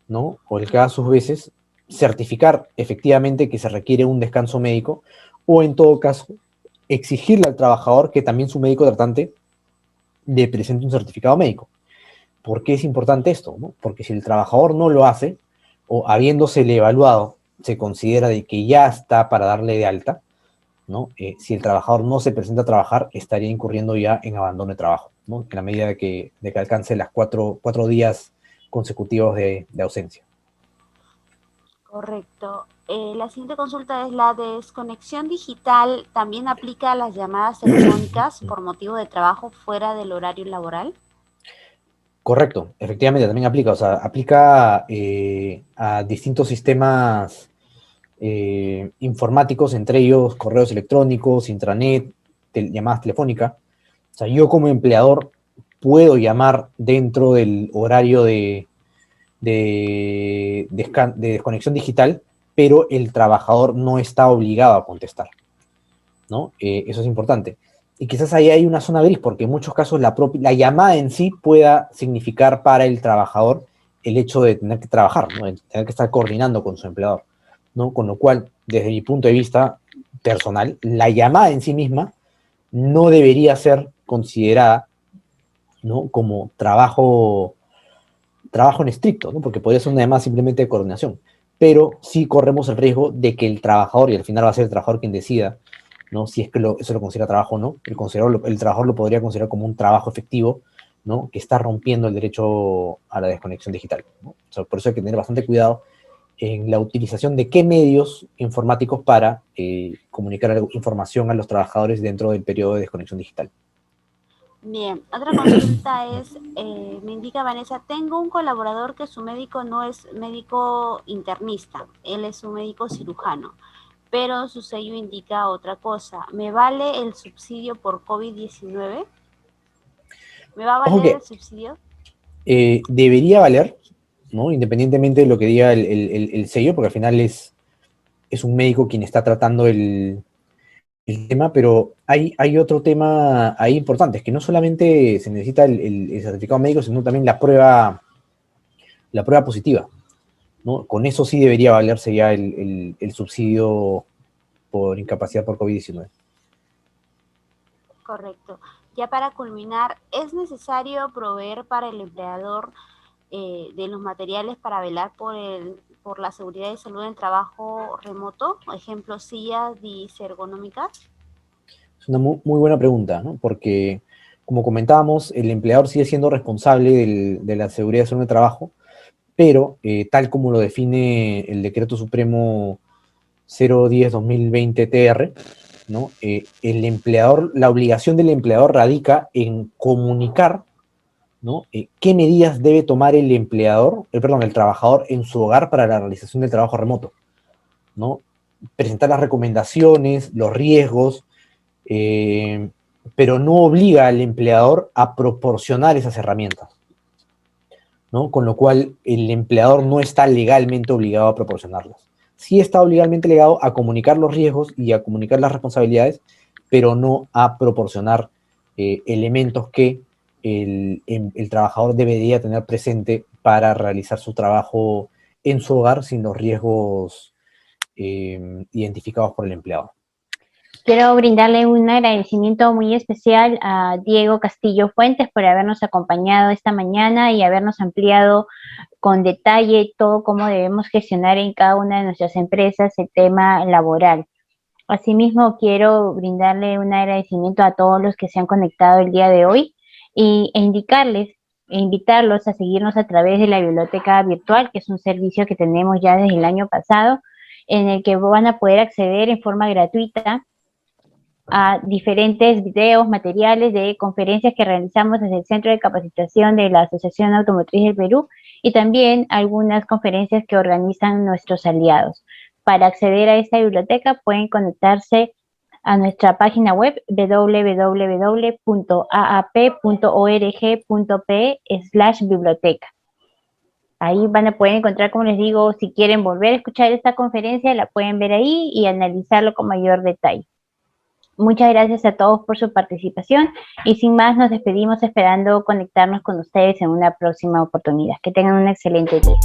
¿no? O el que haga sus veces, certificar efectivamente que se requiere un descanso médico, o en todo caso, exigirle al trabajador que también su médico tratante le presente un certificado médico. ¿Por qué es importante esto, no? Porque si el trabajador no lo hace, o habiéndosele evaluado, se considera de que ya está para darle de alta, ¿no? Si el trabajador no se presenta a trabajar, estaría incurriendo ya en abandono de trabajo, ¿no? En la medida de que alcance las cuatro días consecutivos de ausencia. Correcto. La siguiente consulta es, ¿la desconexión digital también aplica a las llamadas telefónicas por motivo de trabajo fuera del horario laboral? Correcto, efectivamente también aplica, o sea, aplica a distintos sistemas informáticos, entre ellos correos electrónicos, intranet, llamadas telefónicas. O sea, yo como empleador puedo llamar dentro del horario de desconexión digital, pero el trabajador no está obligado a contestar, ¿no? Eso es importante. Y quizás ahí hay una zona gris, porque en muchos casos la llamada en sí pueda significar para el trabajador el hecho de tener que trabajar, ¿no? De tener que estar coordinando con su empleador, ¿no? Con lo cual, desde mi punto de vista personal, la llamada en sí misma no debería ser considerada, ¿no? Como trabajo en estricto, ¿no? Porque podría ser una llamada simplemente de coordinación, pero sí corremos el riesgo de que el trabajador, y al final va a ser el trabajador quien decida, ¿no? Si es que eso lo considera trabajo o no, el trabajador lo podría considerar como un trabajo efectivo, ¿no? Que está rompiendo el derecho a la desconexión digital, ¿no? O sea, por eso hay que tener bastante cuidado en la utilización de qué medios informáticos para comunicar información a los trabajadores dentro del periodo de desconexión digital. Bien, otra consulta es, me indica Vanessa, tengo un colaborador que su médico no es médico internista, él es un médico cirujano, pero su sello indica otra cosa. ¿Me vale el subsidio por COVID-19? ¿Me va a valer el subsidio? Debería valer, ¿no? Independientemente de lo que diga el sello, porque al final es un médico quien está tratando el tema, pero hay otro tema ahí importante, es que no solamente se necesita el certificado médico, sino también la prueba positiva, ¿no? Con eso sí debería valerse ya el subsidio por incapacidad por COVID-19. Correcto. Ya para culminar, ¿es necesario proveer para el empleador de los materiales para velar por la seguridad y salud en trabajo remoto? Ejemplo, sillas disergonómicas. Es una muy buena pregunta, ¿no? Porque, como comentábamos, el empleador sigue siendo responsable de la seguridad y salud de trabajo, pero tal como lo define el Decreto Supremo 010-2020-TR, ¿no? El empleador, la obligación del empleador radica en comunicar, ¿no? ¿Qué medidas debe tomar el trabajador en su hogar para la realización del trabajo remoto, ¿no? Presentar las recomendaciones, los riesgos, pero no obliga al empleador a proporcionar esas herramientas, ¿no? Con lo cual el empleador no está legalmente obligado a proporcionarlas. Sí está legalmente obligado a comunicar los riesgos y a comunicar las responsabilidades, pero no a proporcionar elementos que el trabajador debería tener presente para realizar su trabajo en su hogar sin los riesgos identificados por el empleador. Quiero brindarle un agradecimiento muy especial a Diego Castillo Fuentes por habernos acompañado esta mañana y habernos ampliado con detalle todo cómo debemos gestionar en cada una de nuestras empresas el tema laboral. Asimismo, quiero brindarle un agradecimiento a todos los que se han conectado el día de hoy e invitarlos a seguirnos a través de la biblioteca virtual, que es un servicio que tenemos ya desde el año pasado, en el que van a poder acceder en forma gratuita a diferentes videos, materiales de conferencias que realizamos desde el Centro de Capacitación de la Asociación Automotriz del Perú y también algunas conferencias que organizan nuestros aliados. Para acceder a esta biblioteca pueden conectarse a nuestra página web www.aap.org.pe/biblioteca. Ahí van a poder encontrar, como les digo, si quieren volver a escuchar esta conferencia, la pueden ver ahí y analizarlo con mayor detalle. Muchas gracias a todos por su participación y sin más nos despedimos esperando conectarnos con ustedes en una próxima oportunidad. Que tengan un excelente día.